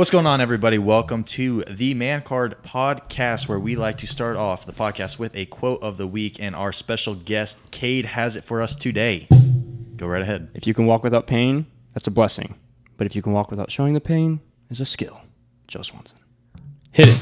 What's going on, everybody? Welcome to the Man Card Podcast, where we like to start off the podcast with a quote of the week, and our special guest, Cade, has it for us today. Go right ahead. If you can walk without pain, that's a blessing. But if you can walk without showing the pain, is a skill. Joe Swanson. Hit it.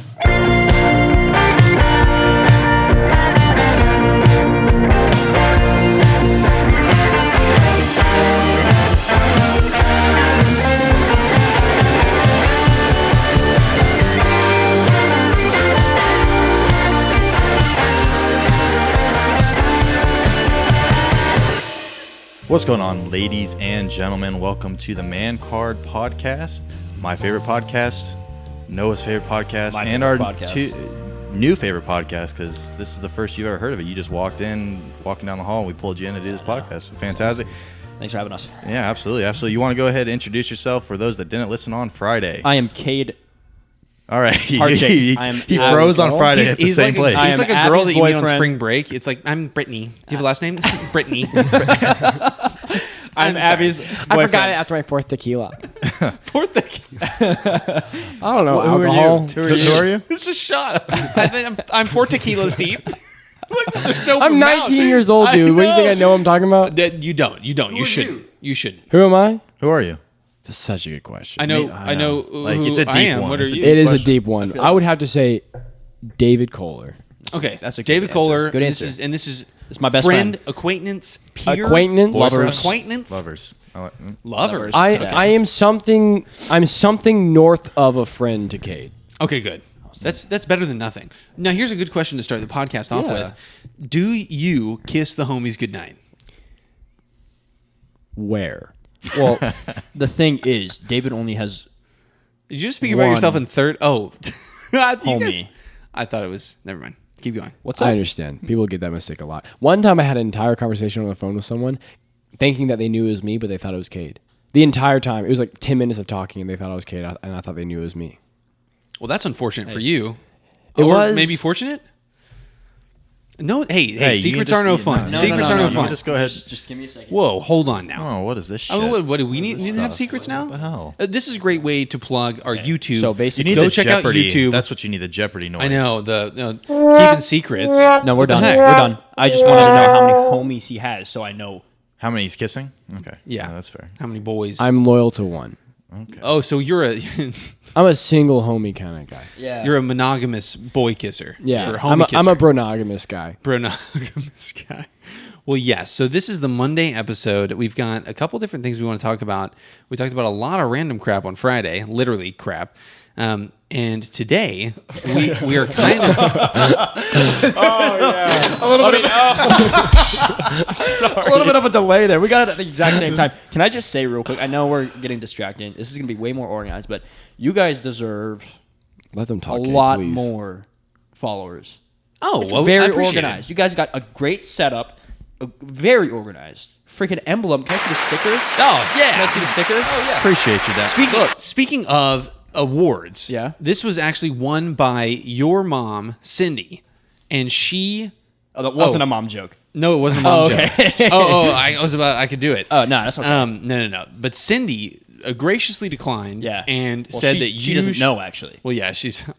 What's going on, ladies and gentlemen? Welcome to the Man Card Podcast, my favorite podcast, Noah's favorite podcast, and our new favorite podcast, because this is the first you've ever heard of it. You just walked in, walking down the hall, and we pulled you in to do this podcast. Fantastic. Thanks for having us. Yeah, absolutely. Absolutely. You want to go ahead and introduce yourself for those that didn't listen on Friday? I am Cade. All right. He he froze on Friday at the same place. He's like a girl that you meet on boyfriend. spring break. It's like, I'm Brittany. Do you have a last name? Brittany. I'm Abby's I forgot it after my fourth tequila. Fourth tequila. I don't know. Who are alcohol. Who are you? It's a shot. I think I'm 4 tequilas deep. Look, there's no I'm amount. 19 years old, dude. What do you think I know I'm talking about? You don't. You shouldn't. You shouldn't. Who am I? Who are you? That's such a good question. I know. I I know. Like, who it's a deep I am. one. What are It's a you? deep It is a question. deep one. I would have to say David Kohler. Okay, That's a good David answer. Kohler. Good This answer. is It's my best friend, acquaintance, peer, Acquaintance? Lovers. acquaintance, Lovers. lovers. I am something. I'm something north of a friend to Cade. Okay, good. That's better than nothing. Now, here's a good question to start the podcast off with. Do you kiss the homies goodnight? Where? Well, the thing is, David only has Did you just speak about One. yourself in third? Oh, You guys- homie. I thought it was. Never mind. Keep going. What's I up? understand. People get that mistake a lot. One time I had an entire conversation on the phone with someone thinking that they knew it was me, but they thought it was Cade. The entire time. It was like 10 minutes of talking, and they thought I was Cade, and I thought they knew it was me. Well, that's unfortunate for you. It or was- maybe fortunate. No, hey, you can secrets just- are no no, fun. no, Secrets no, are no, no no, fun. Just go ahead. Just give me a second. Whoa, hold on now. Oh, what is this shit? I mean, what do we need? What is Need this to have stuff? secrets now? What the hell? This is a great way to plug our YouTube. So You basically, need Go the check out Jeopardy. YouTube. That's what you need, the Jeopardy noise. I know keeping secrets. no, we're What the done. heck? We're done. I just wanted to know how many homies he has, so I know. How many he's kissing? Okay. Yeah. That's fair. How many boys? I'm loyal to one. Okay. Oh, so you're a I'm a single homie kind of guy. Yeah. you're a monogamous boy kisser. Yeah, for homie I'm a kisser. monogamous guy. Monogamous guy. Well, yes. So this is the Monday episode. We've got a couple different things we want to talk about. We talked about a lot of random crap on Friday, literally crap. And today we are kind of a little bit of a delay there. We got it at the exact same time. Can I just say real quick? I know we're getting distracted. This is going to be way more organized, but you guys deserve Let them a talk. Cade, lot please. more followers. well, I Very appreciate it. organized. You guys got a great setup. Very organized. Freaking emblem. Can I see the sticker? Oh yeah. Can I see the sticker? Oh yeah. Appreciate you that. Speaking of awards, Yeah. this was actually won by your mom, Cindy, and she. Oh, that wasn't a mom joke. No, it wasn't a mom okay. joke. I could do it. Oh no, that's okay. No. But Cindy graciously declined. Yeah. and Well, said she, that she you doesn't know actually. Well, yeah,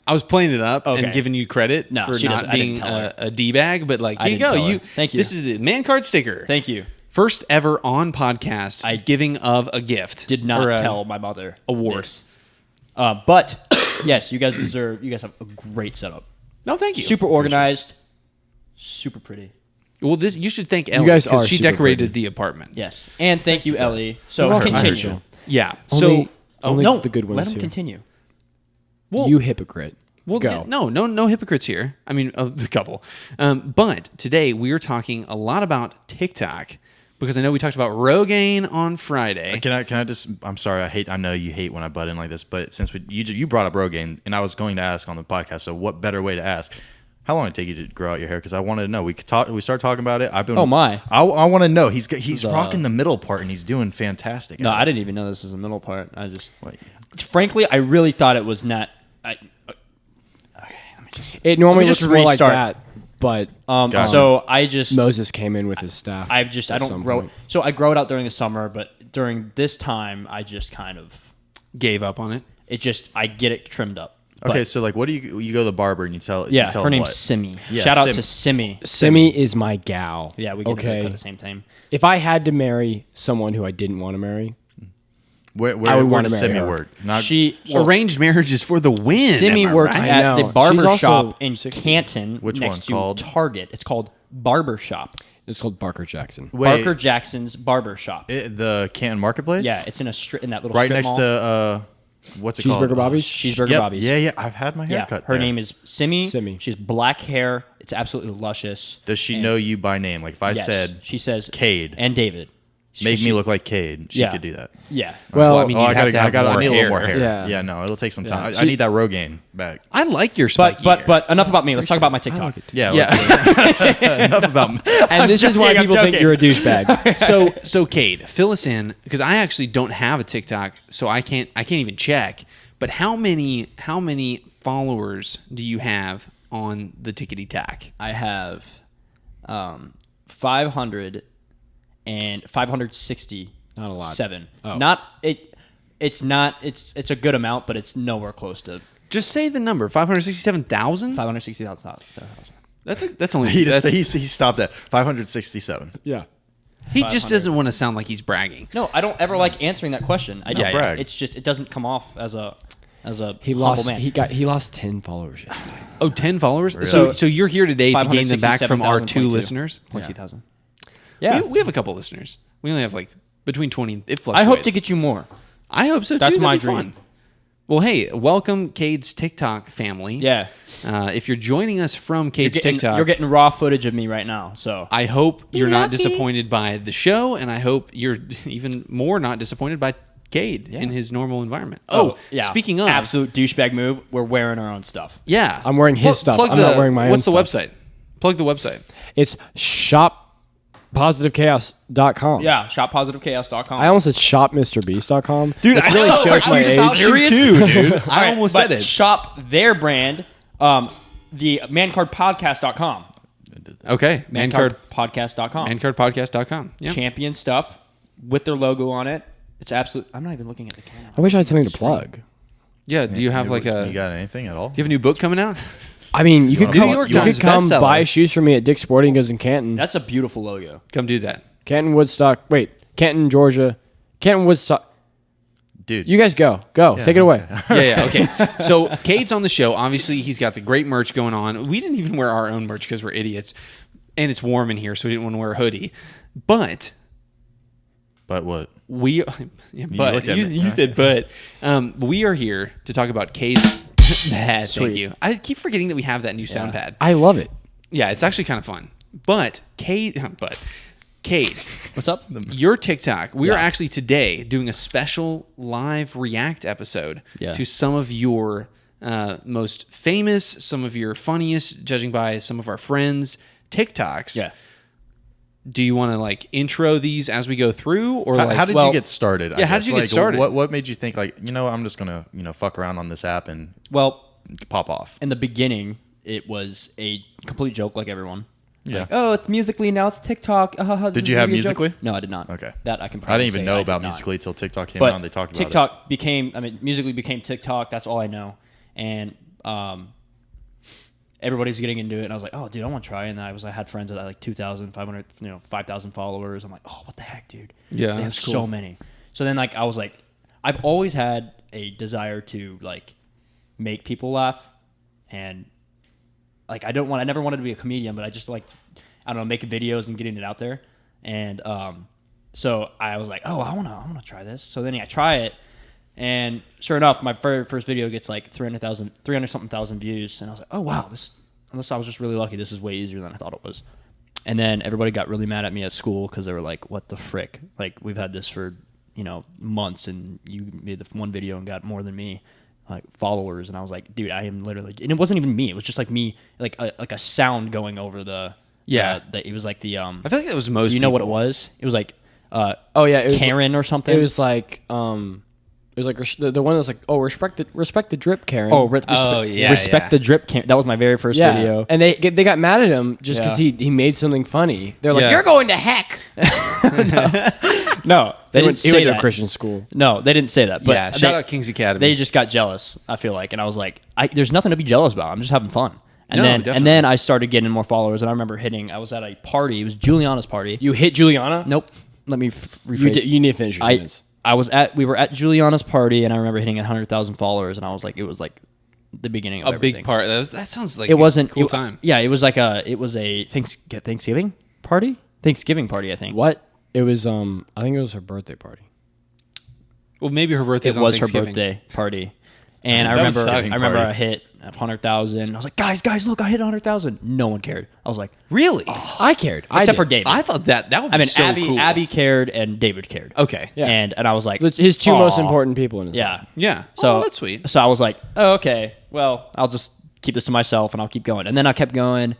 I was playing it up Okay. and giving you credit No, for she not doesn't. I didn't being tell her. a d-bag, but like I here you didn't go. tell her. Thank you. This is the man card sticker. Thank you. First ever on podcast. Giving of a gift. Did not Or a tell my mother award. this. But yes, you guys have a great setup. No, thank you. Super organized. Super pretty. Well, you should thank Ellie guys because are she super decorated pretty. the apartment. Yes, and thank you, Ellie. So You're welcome. continue. Yeah. Only- So only no, the good ones let him here. continue. well, You hypocrite. Well, Go. no hypocrites here. I mean, a couple. But today we are talking a lot about TikTok because I know we talked about Rogaine on Friday. Can I just? I'm sorry. I know you hate when I butt in like this, but since you brought up Rogaine, and I was going to ask on the podcast, so what better way to ask? How long did it take you to grow out your hair? Because I wanted to know. We started talking about it. I've been. Oh, my. I want to know. He's rocking the middle part, and he's doing fantastic. No, at it. I didn't even know this was the middle part. I just, Wait. frankly, I really thought it was not. It normally just looks more like restart. that, but Gotcha. So I just, Moses came in with his staff. I at don't some grow. point. So I grow it out during the summer, but during this time, I just kind of. Gave up on it. I get it trimmed up. Okay, But, so like, what do you go to the barber and you tell? yeah, you tell her him name's what? Simi. Yeah, Shout out Sim. to Simi. Simi is my gal. Yeah, we get okay. at the same time. If I had to marry someone who I didn't want to marry, Where I would where wanna does marry Simi her. work? Not Arranged marriage is for the win. Simi am I works right? I at the know. barber She's also shop in 60. Canton Which next one to called? Target. It's called Barber Shop. it's called Barker Jackson. wait, Barker Jackson's Barber Shop. the Canton Marketplace. Yeah, it's in in that little right strip next mall. to what's it called? Cheeseburger Bobby's? Cheeseburger Yep. Bobby's. Yeah, yeah. I've had my hair Yeah, cut. her there. name is Simi. Simi. She's black hair. It's absolutely luscious. Does she And- know you by name? Like if I Yes. said She says Cade. and David. make me look like Cade, she Yeah. could do that. Yeah. Well, I mean, Oh, you'd I have to have I more need a little more hair. hair. Yeah. Yeah, no, it'll take some time. Yeah. I need that Rogaine back. I like your spiky hair. But enough about me. Let's talk about my TikTok. Yeah, Yeah. enough about me. and this is why joking, I'm people think joking. you're a douchebag. so Cade, fill us in because I actually don't have a TikTok, so I can't even check. But how many followers do you have on the Tickety Tack? I have 500 and 560. Not a lot. 7. Oh. Not it. It's not. It's a good amount, but it's nowhere close to Just say the number, 567,000. 560,000. That's only He that's, he stopped at 567. Yeah. he just doesn't want to sound like he's bragging. No, I don't ever like answering that question. I don't Yeah, brag. It's just it doesn't come off as a He humble lost. man. He lost 10 followers. yesterday. Oh, 10 followers. So- So you're here today to gain them back from our 2 567,022. listeners. 22,000. Yeah. We have a couple listeners. We only have like between 20. It I fluctuates. hope to get you more. I hope so too. That's That'd my be fun. dream. Well, hey, welcome Cade's TikTok family. Yeah. If you're joining us from Cade's TikTok, You're getting raw footage of me right now. So I hope you're not lucky. disappointed by the show, and I hope you're even more not disappointed by Cade in his normal environment. Oh, yeah. speaking of, absolute douchebag move, we're wearing our own stuff. yeah, I'm wearing his stuff. I'm not wearing my own What's the stuff. website? Plug the website. It's shoppositivechaos.com. Yeah, shoppositivechaos.com. I almost said shopmrbeast.com. Dude, it really shows my age. too, dude. I All right, almost but said it. Shop their brand, the mancardpodcast.com. Okay, mancard Mancardpodcast.com. mancardpodcast.com. Yeah. Champion stuff with their logo on it. It's absolute. I'm not even looking at the camera. I wish I had something to plug. Yeah, do you have like a You got anything at all? do you have a new book coming out? I mean, you could New come, York you could Times come bestseller. buy shoes from me at Dick's Sporting Goods in Canton. That's a beautiful logo. Come do that. Canton, Woodstock. Wait, Canton, Georgia. Canton, Woodstock. Dude, You guys go. Go. Take it away. Yeah, okay. So Cade's on the show. Obviously, he's got the great merch going on. We didn't even wear our own merch because we're idiots. And it's warm in here, so we didn't want to wear a hoodie. But but what? we yeah, but looked at you, me. you said but we are here to talk about Cade's thank Sweet. you. I keep forgetting that we have that new sound pad. I love it. Yeah, it's actually kind of fun. But Cade, What's up? your TikTok, we are Yeah. actually today doing a special live react episode Yeah. to some of your most famous, some of your funniest, judging by some of our friends' TikToks. Yeah. Do you want to like intro these as we go through, or How, like how did well, you get started? yeah, how did you get started? What made you think like, I'm just gonna fuck around on this app and Well, pop off? in the beginning, it was a complete joke, like everyone. Yeah. Like, oh, it's Musically, now it's TikTok. Did you have Musical.ly? No, I did not. Okay. That I can. I Probably didn't even say know I about did not. Musical.ly till TikTok came But out and they talked about TikTok became. I mean, Musically became TikTok. That's all I know. And everybody's getting into it, and I was like, oh, dude, I want to try. And I had friends that had like 2,000, 500, 5,000 followers. I'm like, oh, what the heck, dude? Yeah, they have that's cool. so many. So then, like, I was like, I've always had a desire to like make people laugh, and like I never wanted to be a comedian, but I just like, I don't know, making videos and getting it out there. And so I was like, oh, I wanna try this. So then I try it, and sure enough, my first video gets like 300-something thousand views, and I was like, oh wow, unless I was just really lucky, this is way easier than I thought it was. And then everybody got really mad at me at school because they were like, what the frick? Like, we've had this for months, and you made the one video and got more than me like followers. And I was like, dude, I am literally, and it wasn't even me, it was just like me, like a sound going over the it was like the I feel like that was most. you know what it people. was? It was like Oh yeah, it was Karen or something. It was like was like the one that's like, oh, respect the drip, Karen. Oh, yeah, respect yeah. the drip. That was my very first yeah. video. And they got mad at him just because Yeah. he made something funny. They're like, Yeah. you're going to heck. No, they didn't He say went to a that. Christian school. No, they didn't say that. But Yeah, shout out Kings Academy. They just got jealous. I feel like, and I was like, there's nothing to be jealous about. I'm just having fun. And No, then definitely. I started getting more followers. And I remember I was at a party. It was Juliana's party. You hit Juliana? Nope. Let me rephrase. You need to finish your sentence. We were at Juliana's party, and I remember hitting 100,000 followers, and I was like, it was like the beginning of a everything. big part. That sounds like It wasn't a cool it- time. Yeah, it was a Thanksgiving party. Thanksgiving party, I think. What? It was I think it was her birthday party. Well, maybe her birthday's It on was her Thanksgiving. birthday party, and That I would suck. remember I hit 100,000. I was like, guys, look, I hit 100,000. No one cared. I was like, Really? I cared. except for did. David. I thought that would be I mean, so cool. Abby cared and David cared. Okay. Yeah. And I was like, His two most "Aw." important people in his Yeah. life. Yeah. So Oh, that's sweet. So I was like, oh, okay, well, I'll just keep this to myself and I'll keep going. And then I kept going,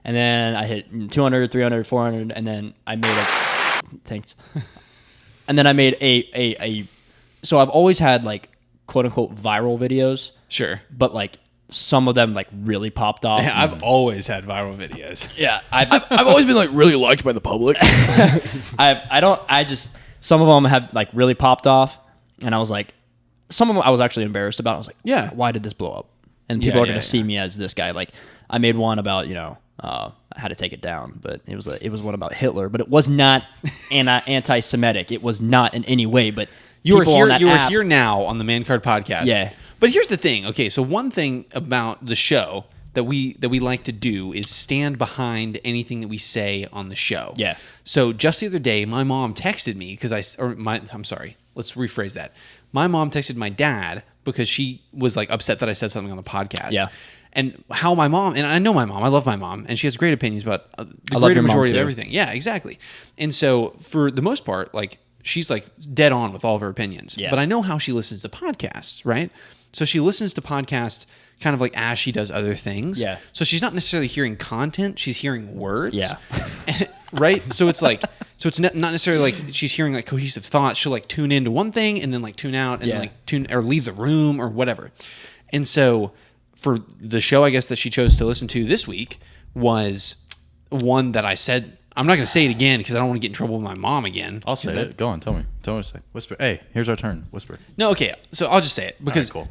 and then I hit 200, 300, 400, and then I made thanks. And then I made a so I've always had like quote unquote viral videos, Sure. but like some of them like really popped off. I've always had viral videos. Yeah, I've always been like really liked by the public. some of them have like really popped off, and I was like, some of them I was actually embarrassed about. I was like, Yeah. why did this blow up? And people Yeah, are going yeah, to see me as this guy. Like I made one about how to take it down, but it was one about Hitler, but it was not anti-Semitic. It was not in any way. But You were people here. on that You were app- here now on the Man Card Podcast. Yeah. But here's the thing. Okay, so one thing about the show that we like to do is stand behind anything that we say on the show. Yeah. So just the other day, my mom texted me I'm sorry. Let's rephrase that. My mom texted my dad because she was like upset that I said something on the podcast. Yeah. And how my mom, and I know my mom, I love my mom, and she has great opinions about the love greater your mom, majority of too. everything. Yeah, exactly. And so for the most part, like she's like dead on with all of her opinions. Yeah. But I know how she listens to podcasts, right? So she listens to podcasts kind of like as she does other things. Yeah. So she's not necessarily hearing content, she's hearing words. Yeah. Right? So it's like, so it's not necessarily like she's hearing like cohesive thoughts. She'll like tune into one thing and then like tune out and Yeah. like tune or leave the room or whatever. And so for the show, I guess that she chose to listen to this week was one that I said, I'm not going to say it again because I don't want to get in trouble with my mom again. I'll say it. Go on. Tell me. Tell me what to say. Whisper. Hey, here's our turn. Whisper. No, okay. So I'll just say it because cool.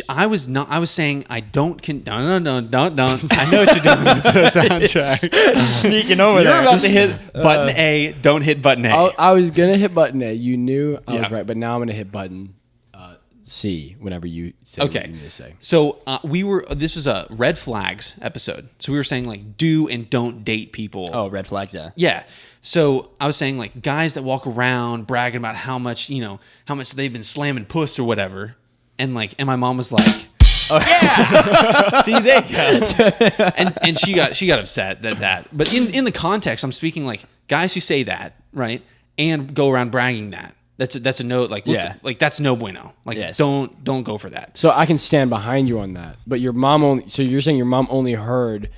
I was saying I don't. Don't. I know what you're doing with the soundtrack. sneaking over You're there. about to hit button A. Don't hit button A. I was gonna hit button A. You knew I was Yeah. right, but now I'm gonna hit button C whenever you say what Okay. you need to say. So this was a red flags episode. So we were saying like do and don't date people. Oh, red flags. Yeah. Yeah. So I was saying like guys that walk around bragging about how much they've been slamming puss or whatever. And my mom was like, oh yeah. See, there you go. And she got upset that. But in the context, I'm speaking like guys who say that, right? And go around bragging that. That's a no, like, look, Yeah. like that's no bueno. Like, Yes. don't go for that. So I can stand behind you on that. But your mom only. So you're saying your mom only heard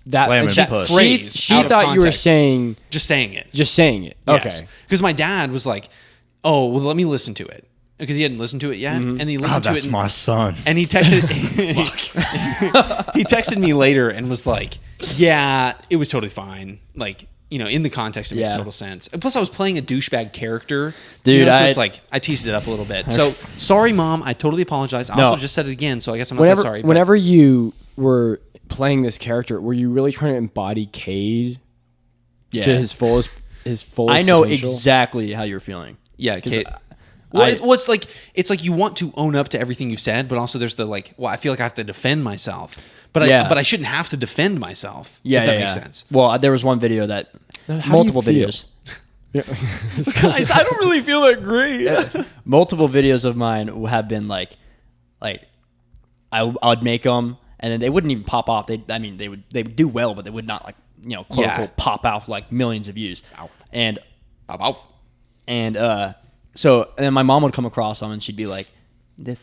that Slamming she, puss. Phrase She out of thought you were context. saying Just saying it. just saying it. Okay. Because my dad was like, oh, well, let me listen to it. Because he hadn't listened to it yet. And he Oh, listened to it. that's and- my son. And he texted he texted me later and was like, yeah, it was totally fine. Like, in the context, it makes Yeah. total sense. And plus, I was playing a douchebag character. Dude, so it's like, I teased it up a little bit. So, sorry, Mom. I totally apologize. I No. also just said it again, so I guess I'm not that sorry. but- Whenever you were playing this character, were you really trying to embody Cade Yeah. to his fullest I know potential? exactly how you're feeling. Yeah, Kate. I- It's like you want to own up to everything you've said, but also there's the like, well, I feel like I have to defend myself. But Yeah. I shouldn't have to defend myself. Yeah, if that yeah, makes yeah. sense. Well, there was one video that How do you multiple feel? videos. Guys, I don't really feel that great. Multiple videos of mine have been like I'd make them and then they wouldn't even pop off. They would do well, but they would not quote Yeah. unquote pop off like millions of views. And About so and then my mom would come across them and she'd be like, "This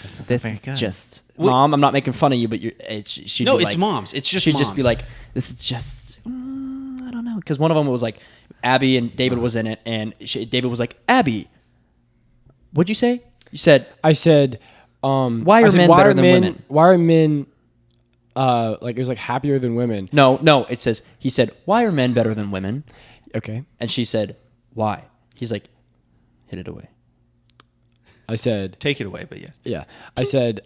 very good. just Mom, I'm not making fun of you, but she'd No, be it's like, moms. It's just she'd just be moms. like, this is just I don't know, because one of them was like Abby and David was in it, and David was like, Abby, What'd you say? You said I said, Why are men better than women? Why are men, like, it was like happier than women? no. It says, he said, why are men better than women? Okay. And she said, why? He's like, hit it away. I said, Take it away, but yes. yeah. I said,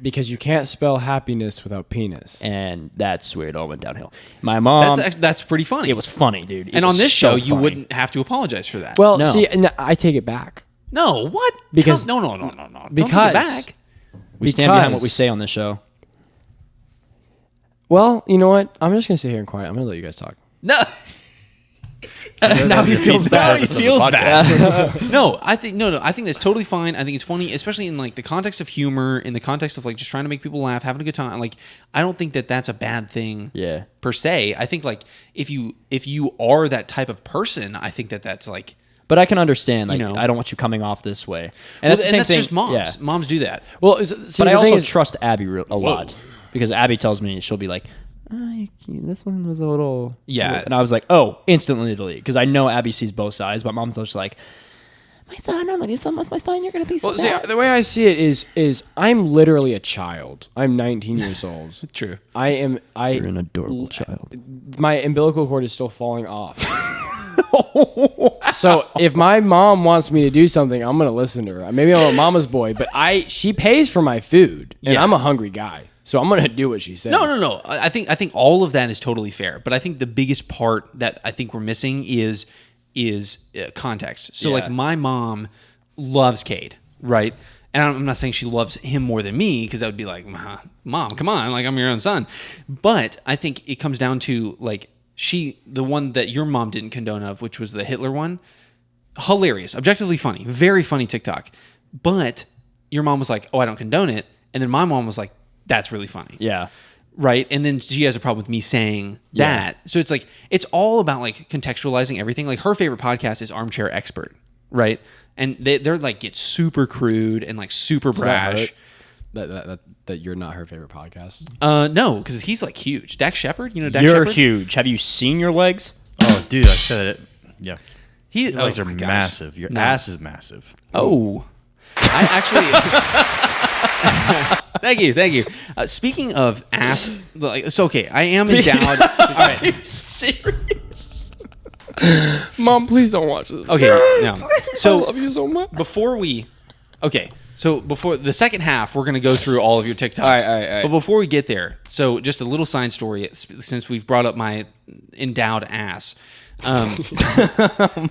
because you can't spell happiness without penis. And that's where it all went downhill. My mom, That's pretty funny. it was funny, dude. It and was on this so show, you funny. wouldn't have to apologize for that. Well, No. see, and I take it back. no, what? Because- no. Don't Because- take it back. We stand behind what we because- say on this show. Well, you know what? I'm just going to sit here and quiet. I'm going to let you guys talk. No. Now he feels Now bad. he feels bad. No, I think I think that's totally fine. I think it's funny, especially in like the context of humor, in the context of like just trying to make people laugh, having a good time. Like, I don't think that that's a bad thing. Yeah. Per se, I think like if you are that type of person, I think that that's like. But I can understand, like, You know. I don't want you coming off this way. And Well, that's the same thing. just moms. Yeah. Moms do that. Well, see, But I the thing also is- trust Abby a lot because Abby tells me she'll be like, this one was a little, Yeah. and I was like, oh, instantly delete because I know Abby sees both sides. But mom's just like, my son, I love you so much, my son, you're gonna be so Well, see, bad. the way I see it is I'm literally a child. I'm 19 years old. True. You're an adorable child. My umbilical cord is still falling off. So if my mom wants me to do something, I'm gonna listen to her. Maybe I'm a mama's boy, but she pays for my food, and Yeah. I'm a hungry guy, so I'm gonna do what she says. No. I think all of that is totally fair, but I think the biggest part that I think we're missing is context. So Yeah. like my mom loves Cade, right? And I'm not saying she loves him more than me because that would be like, Mom, come on, like I'm your own son. But I think it comes down to like the one that your mom didn't condone of, which was the Hitler one. Hilarious, objectively funny, very funny TikTok. But your mom was like, oh, I don't condone it. And then my mom was like, that's really funny. Yeah. Right. And then she has a problem with me saying that. So it's like, it's all about like contextualizing everything. Like her favorite podcast is Armchair Expert. Right. And they're like, get super crude and like super brash. that you're not her favorite podcast. No, because he's like huge. Dax Shepard, you know Dax You're Shepard? huge. Have you seen your legs? Oh, dude, I said it. Yeah. Your Your legs are massive. Your ass is massive. Oh. I actually... Thank you. Speaking of ass, like, it's okay. I am endowed... All right. Serious? Mom, please don't watch this. Okay, no. So I love you so much. before the second half, we're going to go through all of your TikToks. All right. But before we get there, so just a little side story, since we've brought up my endowed ass. Oh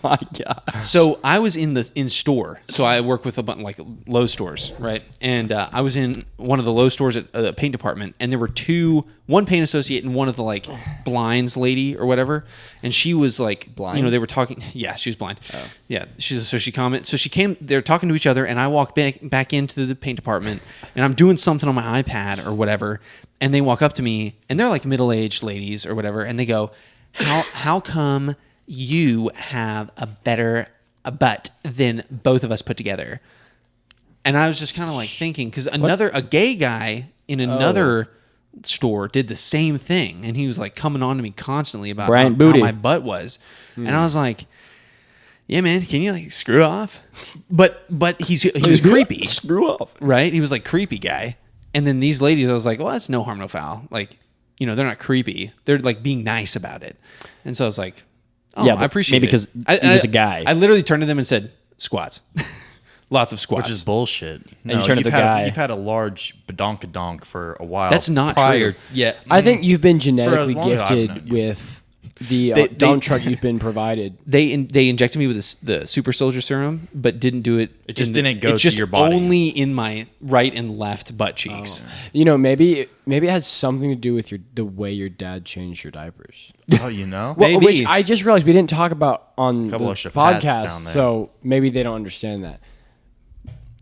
my god. So I was in store. So I work with a bunch like Lowe's stores, right? And I was in one of the Lowe's stores at the paint department, and there were one paint associate and one of the like blinds lady or whatever. And she was like Blind? You know, they were talking. Yeah, she was blind. Oh. Yeah. She came. They're talking to each other, and I walk back into the paint department, and I'm doing something on my iPad or whatever, and they walk up to me, and they're like middle-aged ladies or whatever, and they go, How come you have a better butt than both of us put together? And I was just kind of like thinking, because a gay guy in another store did the same thing, and he was like coming on to me constantly about how my butt was, and I was like, yeah, man, can you like screw off? But he was creepy. Screw off. Right? He was like creepy guy. And then these ladies, I was like, well, that's no harm, no foul. Like, you know, they're not creepy. They're like being nice about it. And so I was like, oh, Yeah, I but appreciate maybe it. because he was a guy. I literally turned to them and said, squats. Lots of squats. Which is bullshit. No, you turn to the guy. You've had a large badonkadonk for a while. That's not prior. true. Yeah. I think you've been as genetically long as I've known gifted you. with the They- dump truck you've been provided. They injected me with the super soldier serum, but didn't do it. It just in didn't go it to just your body. Only in my right and left butt cheeks. You know, maybe it has something to do with the way your dad changed your diapers. Oh, you know? Well, Maybe. which I just realized we didn't talk about on Couple the of Chapettes podcast, down there. so maybe they don't understand that.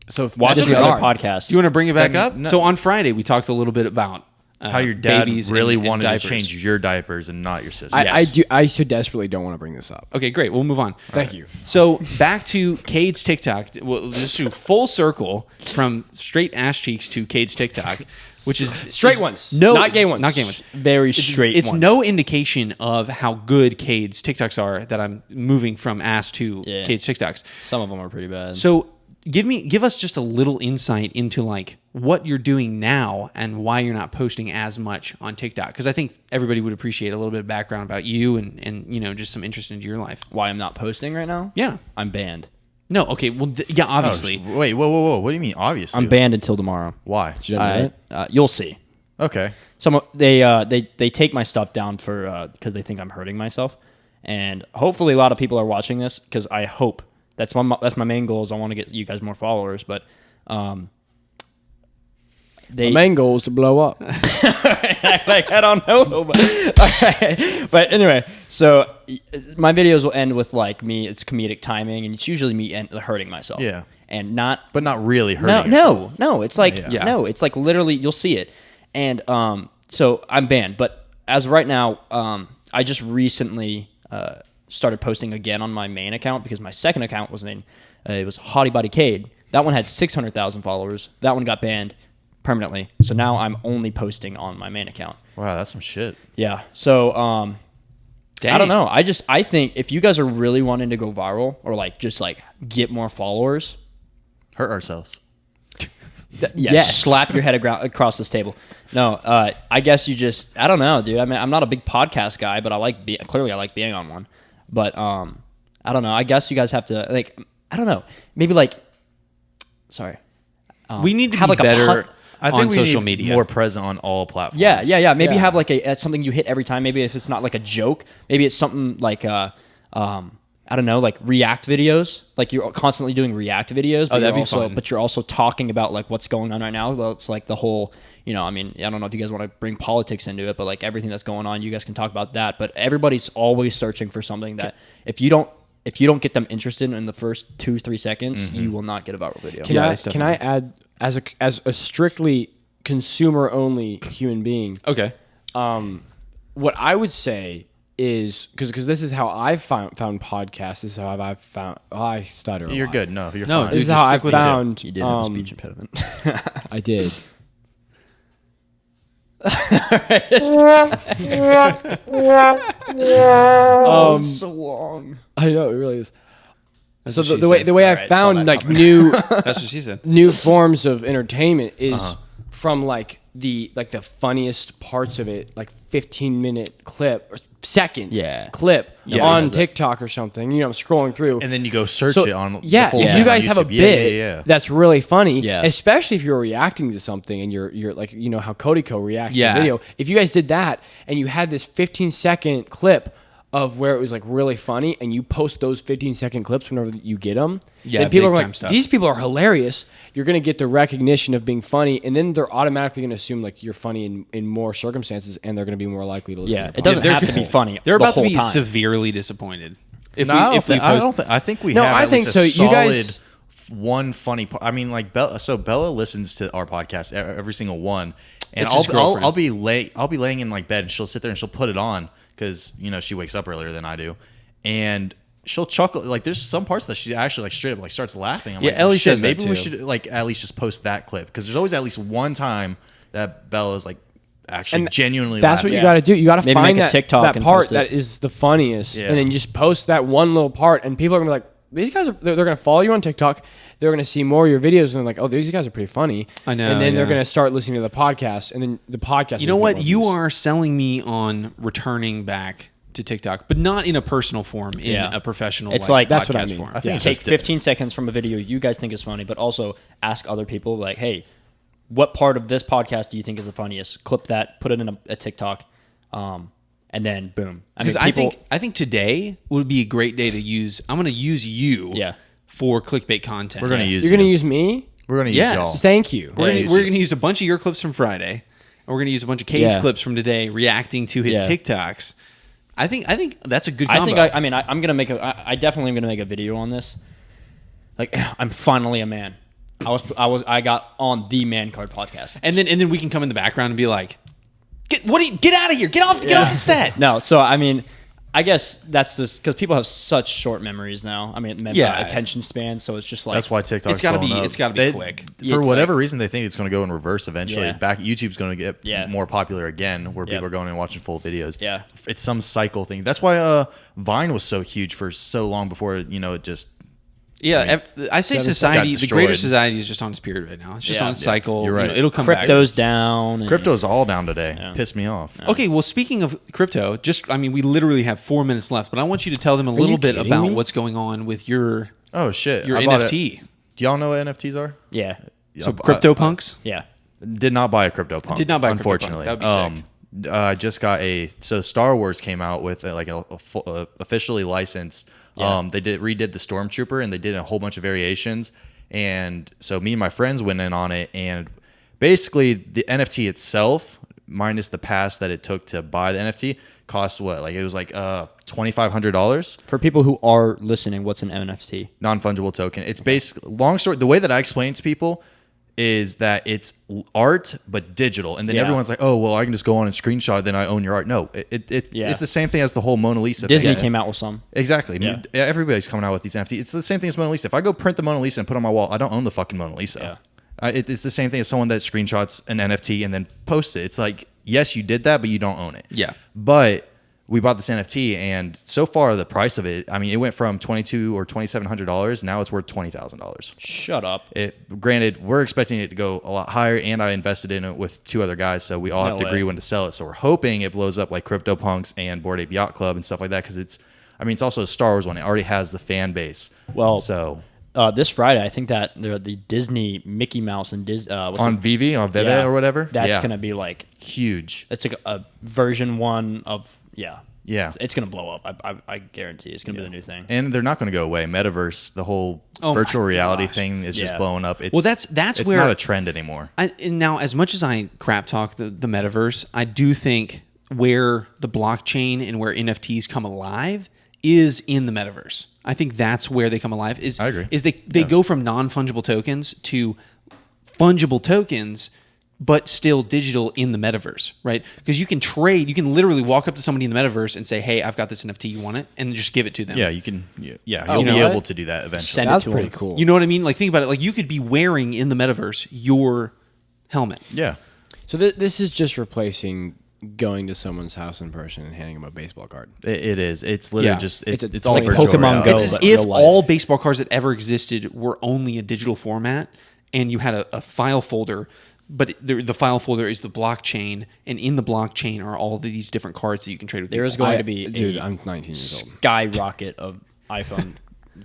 So Watch the disregard. other podcast. You want to bring it back up? no. So on Friday we talked a little bit about How your dad babies really and wanted to diapers. change your diapers and not your sister. Yes. I so desperately don't want to bring this up. Okay, great. We'll move on. Thank you. So back to Cade's TikTok. We'll just do full circle from straight ass cheeks to Cade's TikTok, which is Straight is ones. No, Not gay ones. Not gay ones. Very straight. It's ones. no indication of how good Cade's TikToks are that I'm moving from ass to Yeah. Cade's TikToks. Some of them are pretty bad. So give us just a little insight into like what you're doing now and why you're not posting as much on TikTok, because I think everybody would appreciate a little bit of background about you and you know, just some interest into your life. Why I'm not posting right now? Yeah. I'm banned. No, okay, well, yeah, obviously. Wait, whoa. What do you mean, obviously? I'm banned until tomorrow. Why? Did you know that? You'll see. Okay. They take my stuff down for because they think I'm hurting myself, and hopefully a lot of people are watching this because I hope that's my main goal is I want to get you guys more followers, but My main goal is to blow up. like I don't know, but anyway, so my videos will end with like me. It's comedic timing, and it's usually me hurting myself. Yeah. and not But not really hurting yourself. no. It's like Yeah. no, it's like literally you'll see it, and so I'm banned. But as of right now, I just recently started posting again on my main account because my second account was named it was Hottie Body Cade. That one had 600,000 followers. That one got banned permanently. So now I'm only posting on my main account. Wow, that's some shit. Yeah. So I don't know. I think if you guys are really wanting to go viral or like just like get more followers, Hurt ourselves. Yes. slap your head across this table. No, I guess you just I don't know, dude. I mean, I'm not a big podcast guy, but I like being on one. But I don't know. I guess you guys have to like I don't know. Maybe like sorry. We need to have be like a better punt- I think on we social need media. more present on all platforms. Yeah. Maybe Yeah. have like something you hit every time. Maybe if it's not like a joke, maybe it's something like I don't know, like react videos. Like you're constantly doing react videos. But that'd you're be also, fun. But you're also talking about like what's going on right now. Well, it's like the whole, I mean, I don't know if you guys want to bring politics into it, but like everything that's going on, you guys can talk about that. But everybody's always searching for something that if you don't get them interested in the first 2-3 seconds, you will not get a viral video. Can I add as a strictly consumer only human being? Okay. What I would say is because this is how I found podcasts. This is how I've found. I stutter. You're good. No, you're No, fine. dude, This is just how I stick with it. found. You did have a speech impediment. I did. So long. I know it really is. So what she the way said. the way I Alright, saw found that like coming. new That's what she said. new forms of entertainment is from like the funniest parts of it, like 15-minute clip or second Yeah. clip Yeah. on does that. TikTok or something. I'm scrolling through. And then you go search So, it on yeah, the full if thing you on guys have a YouTube. bit Yeah. that's really funny, Yeah. especially if you're reacting to something and you're like, how Cody Co reacts Yeah. to video. If you guys did that and you had this 15-second clip of where it was like really funny and you post those 15-second clips whenever you get them, Yeah, then people are big time like, stuff. these people are hilarious. You're going to get the recognition of being funny, and then they're automatically going to assume like you're funny in more circumstances, and they're going to be more likely to listen. Yeah, to it doesn't they're- have to be funny. They're the about to whole be time. severely disappointed. If No, I don't think. post- I think we No, have I at think least a so. You solid guys- one funny part. I mean, like Bella listens to our podcast every single one, and It's his girlfriend. I'll be laying in like bed, and she'll sit there and she'll put it on because she wakes up earlier than I do, and she'll chuckle. Like there's some parts that she actually like straight up like starts laughing. I'm Yeah, like, Ellie shit, says that maybe we too. should like at least just post that clip because there's always at least one time that Bella's like actually And genuinely. That's what laughing. you got to do. You got to Maybe find make a that, TikTok that and part post it. that is the funniest, Yeah. and then just post that one little part, and people are gonna be like, "These guys they're gonna follow you on TikTok. They're gonna see more of your videos, and they're like, oh, these guys are pretty funny." I know, And then they're yeah. gonna start listening to the podcast, and then the podcast. You know what? You are selling me on returning back to TikTok, but not in a personal form, in Yeah. a professional. It's like- that's what I podcast mean. form. I think it's Take just 15 seconds from a video you guys think is funny, but also ask other people like, hey, what part of this podcast do you think is the funniest? Clip that, put it in a TikTok, and then boom. Because I think today would be a great day to use. I'm going to use you. Yeah. For clickbait content. We're gonna use. You're gonna you. use me. We're gonna use Yes. y'all. Thank you. We're Yeah, going to use a bunch of your clips from Friday, and we're going to use a bunch of Cade's Yeah. clips from today, reacting to his Yeah. TikToks. I think that's a good combo. I'm gonna make I definitely am gonna make a video on this. Like, I'm finally a man. I got on the Man Card podcast. and then we can come in the background and be like, get out of here, get off the set. No, so I mean, I guess that's just because people have such short memories now. I mean, Yeah. attention span. So it's just like That's why TikTok's It's gotta blowing be- up. it's gotta be quick. For It's whatever like- reason, they think it's going to go in reverse eventually. Yeah. Back YouTube's going to get Yeah. more popular again, where Yep. people are going and watching full videos. Yeah. It's some cycle thing. That's why Vine was so huge for so long before it just Yeah, I say Got society. The destroyed. greater society is just on its period right now. It's just Yeah. on its cycle. You're right. It'll come back. Crypto's down. And, Crypto's all down today. Pissed me off. Okay, well, speaking of crypto, we literally have 4 minutes left, but I want you to tell them a little bit kidding about me? what's going on with your Oh shit! your I bought NFT. Do y'all know what NFTs are? Yeah. So CryptoPunks. Yeah. Did not buy a CryptoPunk. Did not buy a unfortunately. CryptoPunk. That would be sick. I just got so Star Wars came out with officially licensed. Yeah. They redid the Stormtrooper and they did a whole bunch of variations. And so me and my friends went in on it, and basically the NFT itself, minus the pass that it took to buy the NFT, cost what? Like it was like $2,500. For people who are listening, what's an NFT? Non-fungible token. It's basically, long story, the way that I explain to people is that it's art but digital, and then Yeah. everyone's like, oh well, I can just go on and screenshot it, then I own your art. No, Yeah. it's the same thing as the whole Mona Lisa Disney thing. came out with some. Exactly. Yeah. Everybody's coming out with these NFTs. It's the same thing as Mona Lisa. If I go print the Mona Lisa and put it on my wall, I don't own the fucking Mona Lisa. Yeah. It's the same thing as someone that screenshots an NFT and then posts it. It's like, yes, you did that, but you don't own it. Yeah. But we bought this NFT, and so far the price of it, I mean, it went from $2,200 or $2,700. Now it's worth $20,000. Shut up. Granted, we're expecting it to go a lot higher, and I invested in it with 2 other guys, so we all have No to agree way. when to sell it. So we're hoping it blows up like CryptoPunks and Bored Ape Yacht Club and stuff like that, because it's also a Star Wars one. It already has the fan base. Well, so This Friday, I think that the Disney Mickey Mouse and on Vivi, on Veve or whatever, That's gonna be like huge. it's like a version 1 of Yeah. It's gonna blow up. I guarantee it's gonna be the new thing. And they're not going to go away. Metaverse, the whole Oh my virtual reality gosh. thing is just Yeah. blowing up. It's, Well, that's it's where- not a trend anymore. And now, as much as I crap talk the metaverse, I do think where the blockchain and where NFTs come alive is in the metaverse. I think that's where they come alive. I agree. Is they go from non-fungible tokens to fungible tokens, but still digital in the metaverse, right? Because you can trade, you can literally walk up to somebody in the metaverse and say, "Hey, I've got this NFT, you want it?" and just give it to them. Yeah, you can. Yeah, Oh, you'll you be know able what? to do that eventually. Send That's it to pretty us. cool. You know what I mean? Like, think about it. Like, you could be wearing in the metaverse your helmet. Yeah. So this is just replacing going to someone's house in person and handing them a baseball card. It is. It's literally Yeah. just It's it's a- all like virtual Pokemon reality. Go. It's as but if real life. all baseball cards that ever existed were only a digital format, and you had a file folder, but the file folder is the blockchain, and in the blockchain are all of these different cards that you can trade with. There is people. going to be Dude, a I'm 19 years old. skyrocket of iPhone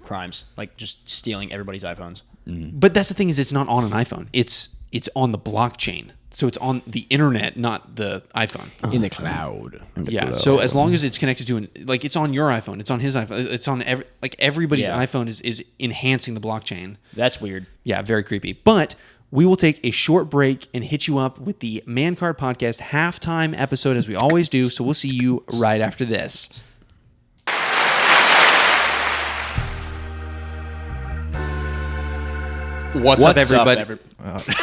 crimes, like just stealing everybody's iPhones. But that's the thing, is it's not on an iPhone. It's on the blockchain, so it's on the internet, not the iPhone. In the cloud. Yeah. So as long as it's connected to it's on your iPhone, it's on his iPhone, it's on everybody's Yeah. iPhone is enhancing the blockchain. That's weird. Yeah, very creepy. But we will take a short break and hit you up with the Man Card Podcast halftime episode, as we always do. So we'll see you right after this. What's up, everybody?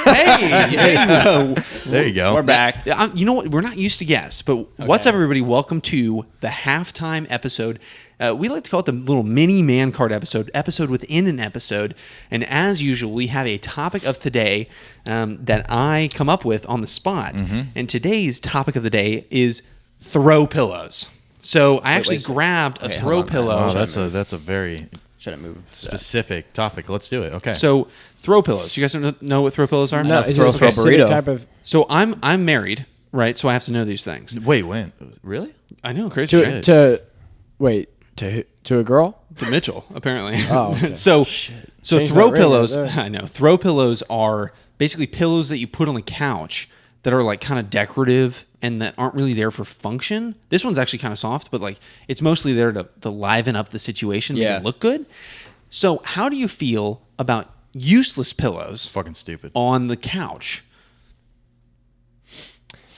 Hey, There you go. We're back. You know what? We're not used to guests, but what's up, everybody? Welcome to the halftime episode. We like to call it the little mini Man Card episode within an episode. And as usual, we have a topic of today that I come up with on the spot. And today's topic of the day is throw pillows. So I actually grabbed a throw pillow. Oh, that's a very Should I move? specific topic. Let's do it. Okay. So throw pillows. You guys don't know what throw pillows are? No. Is Throw it a for a specific burrito. type of So I'm married, right? So I have to know these things. wait, when? Really? I know, crazy to shit. to a girl? To Mitchell, apparently. Oh, okay. So Change throw that ring pillows. right there. I know. Throw pillows are basically pillows that you put on the couch that are like kind of decorative and that aren't really there for function. This one's actually kind of soft, but like it's mostly there to liven up the situation, make Yeah. it look good. So how do you feel about useless pillows Fucking stupid. on the couch?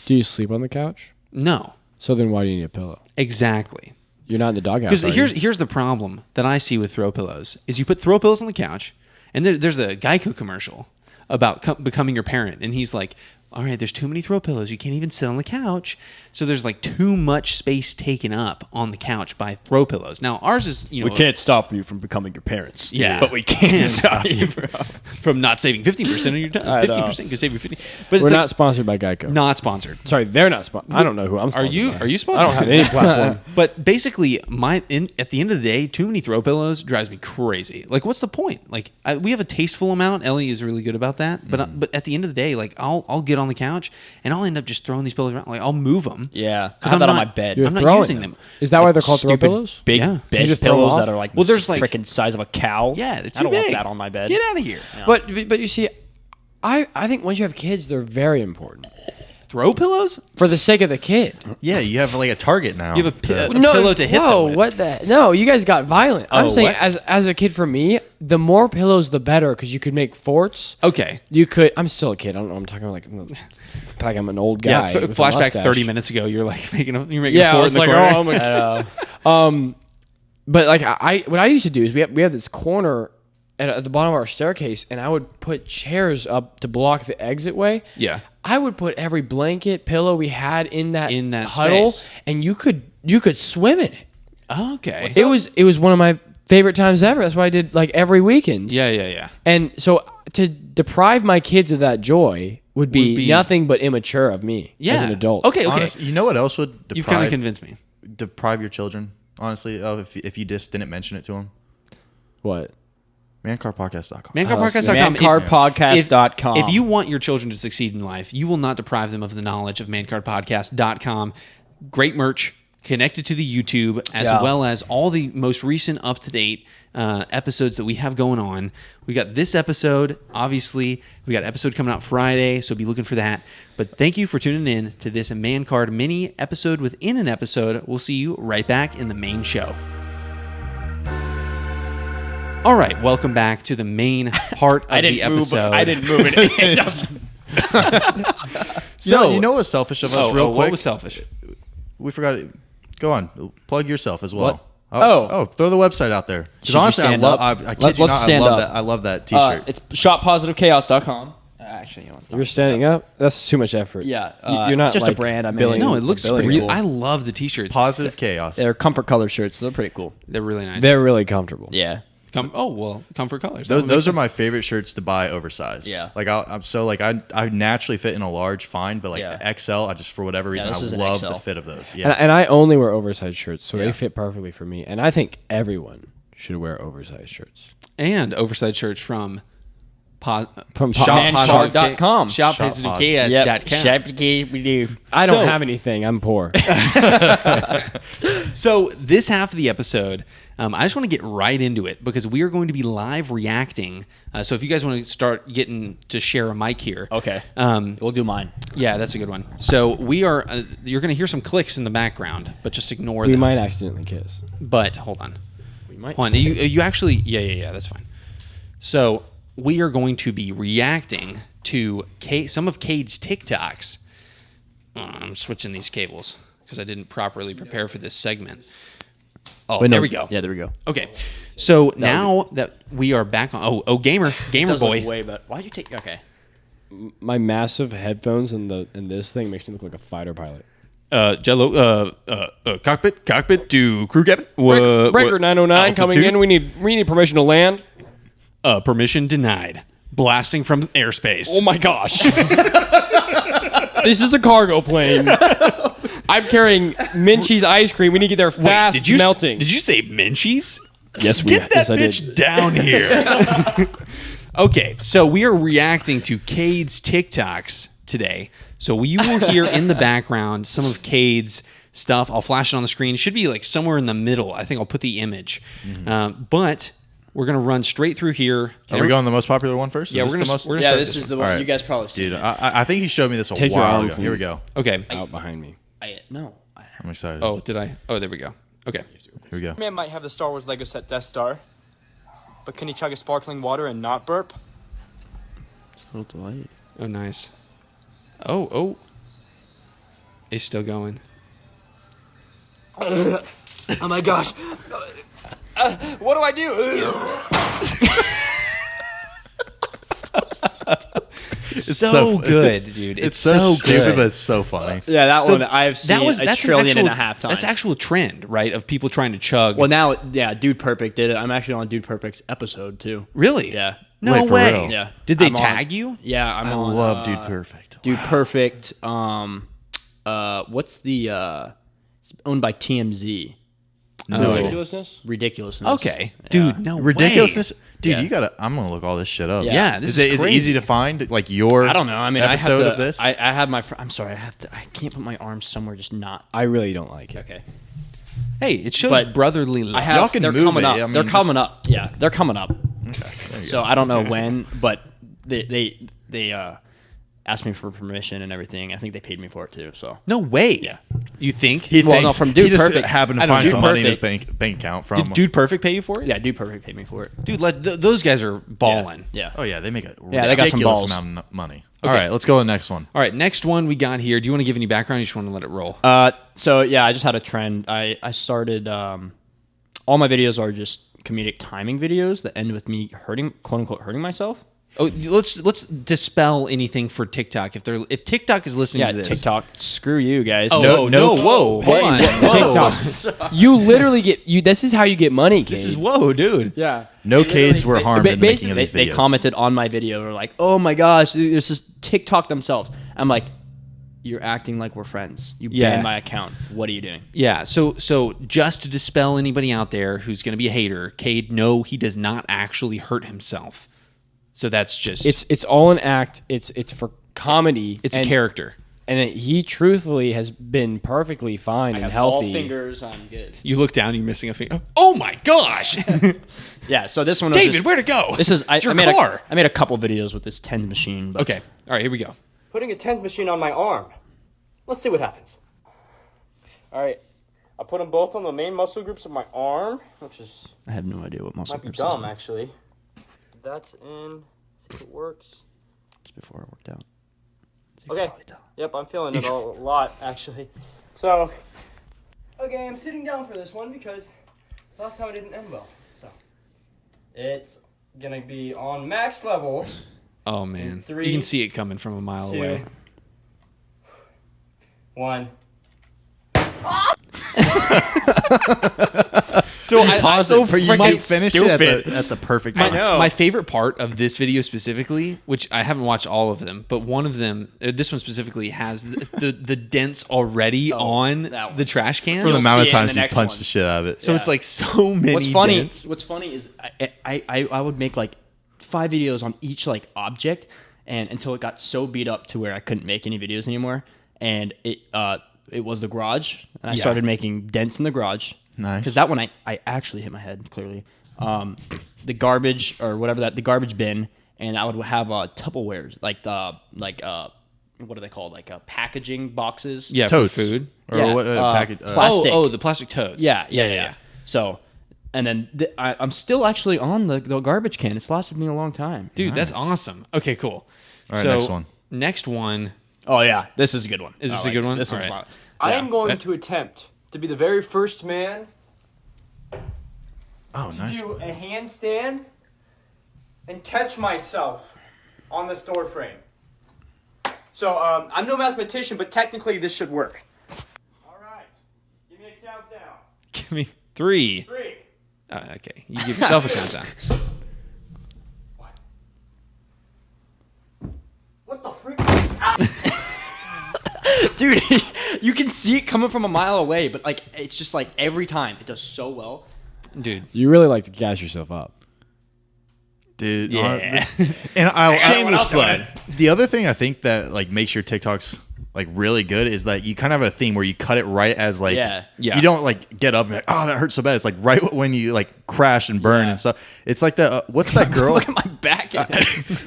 Do you sleep on the couch? No, So then why do you need a pillow? exactly. You're not in the doghouse. Because are you? here's the problem that I see with throw pillows is you put throw pillows on the couch, and there's a Geico commercial about becoming your parent, and he's like, all right, there's too many throw pillows. You can't even sit on the couch. So there's like too much space taken up on the couch by throw pillows. Now ours is, you know, We can't stop you from becoming your parents. Yeah. But we can stop you from not saving 15% of your time. I know. 15% can save you 50. But We're it's not like, sponsored by Geico. not sponsored. Sorry, they're not sponsored. I don't know who I'm Are sponsored you? by. Are you sponsored? I don't have any platform. But basically, at the end of the day, too many throw pillows drives me crazy. Like, what's the point? Like, we have a tasteful amount. Ellie is really good about that. But at the end of the day, like, I'll get on the couch and I'll end up just throwing these pillows around. Like, I'll move them. Yeah. because I have I'm that not on my bed. You're I'm not throwing using them. Is that why they're called throw Stupid pillows? Big Yeah. bed You just throw 'em pillows off? that are like Well, there's like- freaking size of a cow. Yeah, they're too I don't big. want that on my bed. Get out of here. But you see, I think once you have kids, they're very important Throw pillows? for the sake of the kid. Yeah, you have like a target now. You have a to- pillow to hit whoa, them with. what the? No, you guys got violent. I'm Oh, saying what? as a kid, for me, the more pillows, the better, because you could make forts. Okay. You could. I'm still a kid. I don't know. I'm talking like I'm an old guy. Yeah. with a Flashback mustache. 30 minutes ago. You're like making a Yeah, I fort was in the like, corner. oh, I'm a, but like what I used to do is we have this corner at the bottom of our staircase, and I would put chairs up to block the exit way. Yeah. I would put every blanket, pillow we had in that huddle, space. and you could swim in it. Okay. It was one of my favorite times ever. That's what I did like every weekend. Yeah. And so to deprive my kids of that joy would be nothing but immature of me as an adult. Okay. Honestly, you know what else would You've kind of deprive, convinced me. deprive your children? Honestly, of if you just didn't mention it to them, What? mancardpodcast.com. Mancardpodcast.com. Mancardpodcast.com. If you want your children to succeed in life, you will not deprive them of the knowledge of mancardpodcast.com. Great merch connected to the YouTube, as Yeah. well as all the most recent up-to-date episodes that we have going on. We got this episode, obviously. We got an episode coming out Friday, so be looking for that. But thank you for tuning in to this Man Card mini episode within an episode. We'll see you right back in the main show. All right, welcome back to the main part of the episode. I didn't move it. So you know what's selfish of us, real quick? What was selfish? We forgot it. Go on, plug yourself as well. What? Throw the website out there. Because Should you honestly, stand I up? kid you Let's not, stand up. I love that T-shirt. It's shoppositivechaos.com. Actually, you know, it's not. You're standing up? That's too much effort. Yeah, You're not just like, a brand. I mean, billing- No, it looks Billing really. cool. I love the t-shirts. Positive chaos. they're comfort color shirts. So they're pretty cool. They're really nice. They're really comfortable. Yeah. Comfort colors. Those are my favorite shirts to buy oversized. Yeah. Like I'm so like I naturally fit in a large fine, but like Yeah. the XL, I just for whatever reason this is I an love XL. the fit of those. Yeah. And I only wear oversized shirts, so Yeah. they fit perfectly for me. And I think everyone should wear oversized shirts. and oversized shirts from From Mancard.com. shoppositivecast.com. we do. I don't So- have anything. I'm poor. So this half of the episode, I just want to get right into it because we are going to be live reacting. So if you guys want to start getting to share a mic here, Okay. We'll do mine. yeah, that's a good one. So we are. You're going to hear some clicks in the background, but just ignore We them. might accidentally kiss. But hold on. We might. Hold on. You actually. Yeah. That's fine. So we are going to be reacting to some of Cade's TikToks. I'm switching these cables because I didn't properly prepare for this segment. Oh, Wait, no. there we go. Yeah, there we go. Okay. So now that we are back on. Oh, gamer Does boy. look way, but why'd you take? Okay. My massive headphones and this thing makes me look like a fighter pilot. Jello. Cockpit to crew cabin. Breaker 909 coming in. We need permission to land. Permission denied. Blasting from airspace. Oh my gosh. This is a cargo plane. I'm carrying Minchie's ice cream. We need to get there Wait, fast. did you melting. Did you say Minchies? Yes, Get that yes, I bitch did. down here. Okay, so we are reacting to Cade's TikToks today. So you will hear in the background some of Cade's stuff. I'll flash it on the screen. It should be like somewhere in the middle. I think I'll put the image. But we're going to run straight through here. Are we going the most popular one first? Yeah, Is we're this gonna- the most. we're gonna Yeah, start this is the one All right. you guys probably seen. Dude, I think he showed me this a Take your while arm ago. from Here we go. Okay. Out behind me. No. I'm excited. Oh, did I? Oh, there we go. Okay. Here we go. Man might have the Star Wars Lego set Death Star, but can he chug a sparkling water and not burp? Oh, delight. Oh, nice. Oh. It's still going. Oh my gosh. What do I do? so good, dude. It's so stupid, good. but it's so funny. Yeah, that So one I've seen a that's trillion an and a half times. That's actual trend, right? Of people trying to chug. Well, now, yeah, Dude Perfect did it. I'm actually on Dude Perfect's episode too. Really? Yeah. No Wait, for way. real? Yeah. Did they I'm on- tag you? Yeah, I'm I on. love Dude Perfect. Dude Perfect. What's the it's owned by TMZ? No. Ridiculousness. Ridiculousness. Okay, Yeah. dude. No Ridiculousness, way. dude. Yeah. You gotta. I'm gonna look all this shit up. Yeah. Yeah, this Is is it crazy. easy to find? Like your. I don't know. I mean, episode I have to, of this. I have my. I'm sorry. I can't put my arms somewhere. Just not. I really don't like it. Okay. Hey, it shows But brotherly love. I have. Y'all can they're move coming it. up. I mean, they're coming just- up. Yeah, they're coming up. Okay, there you So go. I don't know when, but they asked me for permission and everything. I think they paid me for it too. So No way. Yeah. You think? He Well, no, thinks from Dude he just Perfect. happened I to know, find Dude some money in his Perfect. bank account from. Did Dude Perfect pay you for it? yeah, Dude Perfect paid me for it. Dude, those guys are balling. Yeah. Oh yeah, they make a Yeah, they got some ridiculous balls. amount of money. All right, let's go to the next one. All right, next one we got here. Do you want to give any background? Or you just want to let it roll? So yeah, I just had a trend. I started. All my videos are just comedic timing videos that end with me hurting, quote unquote, hurting myself. Oh, let's dispel anything for TikTok. If TikTok is listening Yeah, to this, TikTok. Screw you guys. no, whoa, hold on, whoa. TikTok. You literally get you. This is how you get money. This is whoa, dude. yeah. No They kids literally- were harmed in the making of They, these they videos. commented on my video. They're like, "Oh my gosh, this is TikTok themselves." I'm like, "You're acting like we're friends. You Yeah. banned my account. What are you doing?" Yeah, so just to dispel anybody out there who's going to be a hater, Cade, no, he does not actually hurt himself. So that's just It's all an act. It's for comedy. it's and, a character. and he truthfully has been perfectly fine and All healthy. fingers. I'm good. You look down, you're missing a finger. Oh my gosh, Yeah. So this one, was David, just- where'd it go? This is I, It's your I made car. I made a couple videos with this TENS machine. But Okay, all right, here we go. Putting a 10th machine on my arm. Let's see what happens. All right. I put them both on the main muscle groups of my arm, which is I have no idea what muscle might be groups dumb this actually. That's in. See if it works. is before I worked out. Okay. Yep, I'm feeling it a lot actually. So, okay, I'm sitting down for this one because last time it didn't end well. So, it's gonna be on max level. Oh man, Three, you can see it coming from a mile 2, away. 1. So I Pause so it. You freaking can finish it at the perfect time. My favorite part of this video specifically, which I haven't watched all of them, but one of them, this one specifically, has the dents already on that one. the trash can. For the You'll amount of see it in times the he's next punched one. the shit out of it. so it's like so many dents. What's funny is I would make like 5 videos on each like object, and until it got so beat up to where I couldn't make any videos anymore, and it was the garage, and I Yeah. started making dents in the garage. Nice. Because that one I actually hit my head clearly. The garbage or whatever the garbage bin, and I would have Tupperwares like what are they called, like packaging boxes. Yeah, Totes. for food. Or Yeah, what package? plastic. Oh, the plastic totes. Yeah. So, and then I'm still actually on the garbage can. It's lasted me a long time. Dude, that's awesome. Okay, cool. All right, So, next one. Next one. Oh yeah, this is a good one. Is this I a good one? This All is right. fun. I Yeah. am going to attempt to be the very first man Oh, nice. do a handstand and catch myself on this door frame. So I'm no mathematician, but technically this should work. All right, give me a countdown. Give me 3. 3. Okay, you give yourself a countdown. What the freak? Dude, you can see it coming from a mile away, but like it's just like every time it does so well. Dude. You really like to gas yourself up. Dude. Yeah. And Shameless plug. The other thing I think that like makes your TikToks like really good is that you kind of have a theme where you cut it right as like Yeah. Yeah. you don't like get up and be like, oh, that hurts so bad. It's like right when you like crash and burn and stuff. It's like the what's that girl? Look at my back.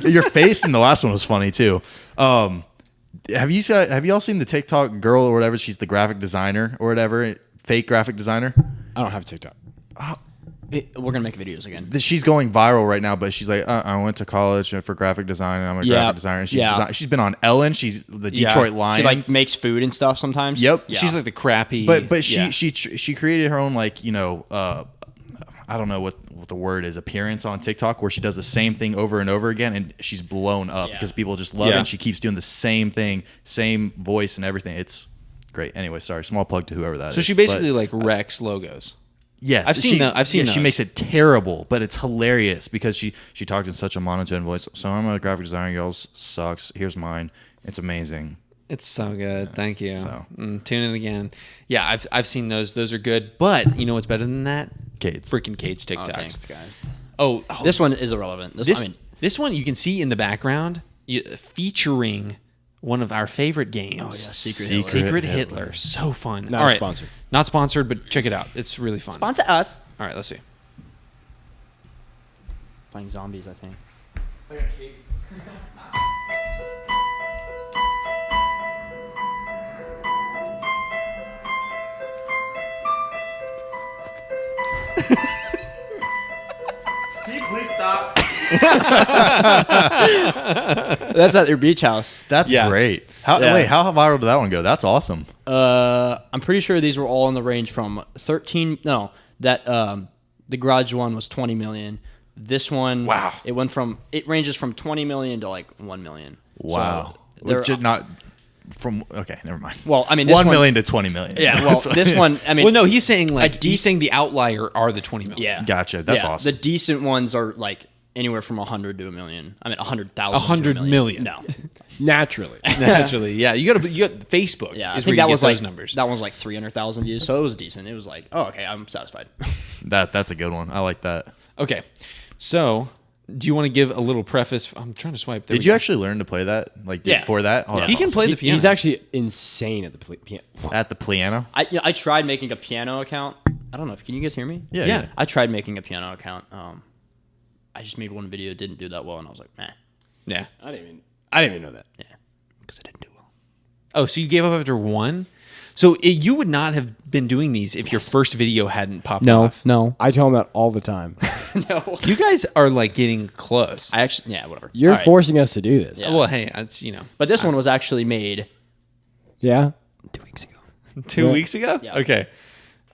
Your face in the last one was funny too. Have you all seen the TikTok girl or whatever? She's the graphic designer or whatever, fake graphic designer. I don't have TikTok. We're gonna make videos again. She's going viral right now, but she's like, I went to college for graphic design. And I'm a Yeah. graphic designer. And Yeah. she's been on Ellen. She's the Yeah. Detroit She Lions. like makes food and stuff sometimes. Yep. Yeah. She's like the crappy. but yeah. she created her own like I I don't know what the word is, appearance on TikTok, where she does the same thing over and over again, and she's blown up because people just love it. And she keeps doing the same thing, same voice and everything. It's great. Anyway, sorry, small plug to whoever that is. So she basically like wrecks logos. Yes, I've seen She those. makes it terrible, but it's hilarious because she talks in such a monotone voice. So I'm a graphic designer. Yours sucks. Here's mine. It's amazing. It's so good. Thank you. So. Tune in again. Yeah, I've seen those. Those are good. But you know what's better than that? Kate's. Freaking Kate's Oh, TikToks. thanks, guys. Oh, This one is irrelevant. this one you can see in the background featuring one of our favorite games. Secret Hitler. Hitler. So fun. Not All right. sponsored. Not sponsored, but check it out. It's really fun. sponsor us. All right, let's see. Playing zombies, I think. Can you please stop? That's at your beach house. That's Yeah. great. Yeah. Wait, how viral did that one go? That's awesome. I'm pretty sure these were all in the range from 13. No, that the garage one was 20 million. This one, Wow. It ranges from 20 million to like 1 million. Wow. So they're- Which not from okay, never mind. Well, I mean, this 1 one- million to 20 million. Yeah, well, this one, I mean, Well, no, he's saying like decent- he's saying the outlier are the 20 million. yeah, Gotcha. That's Yeah, awesome. The decent ones are like anywhere from 100 to a million. I mean, 100,000. 100 to a million. No, Naturally. Naturally, yeah. You got Facebook. yeah, I is think where that you was get like those numbers. that one was like 300,000 views, so it was decent. It was like, oh, okay, I'm satisfied. That's a good one. I like that. Okay, so do you want to give a little preface? I'm trying to swipe. There Did we you go. actually learn to play that? Like Yeah. before that? Oh, Yeah. that's He can awesome. play the piano. He's actually insane at the piano. At the piano? I tried making a piano account. I don't know if can you guys hear me? Yeah. I tried making a piano account. I just made one video, didn't do that well, and I was like, nah, Yeah. I didn't even know that. yeah, because I didn't do well. Oh, so you gave up after one? So you would not have been doing these if your first video hadn't popped off. no, I tell him that all the time. no. You guys are like getting close. I actually, yeah, whatever. You're All right. forcing us to do this. Yeah. Well, hey, it's But this one was actually made Yeah? 2 weeks ago. 2 Yeah. weeks ago. Yeah. Okay,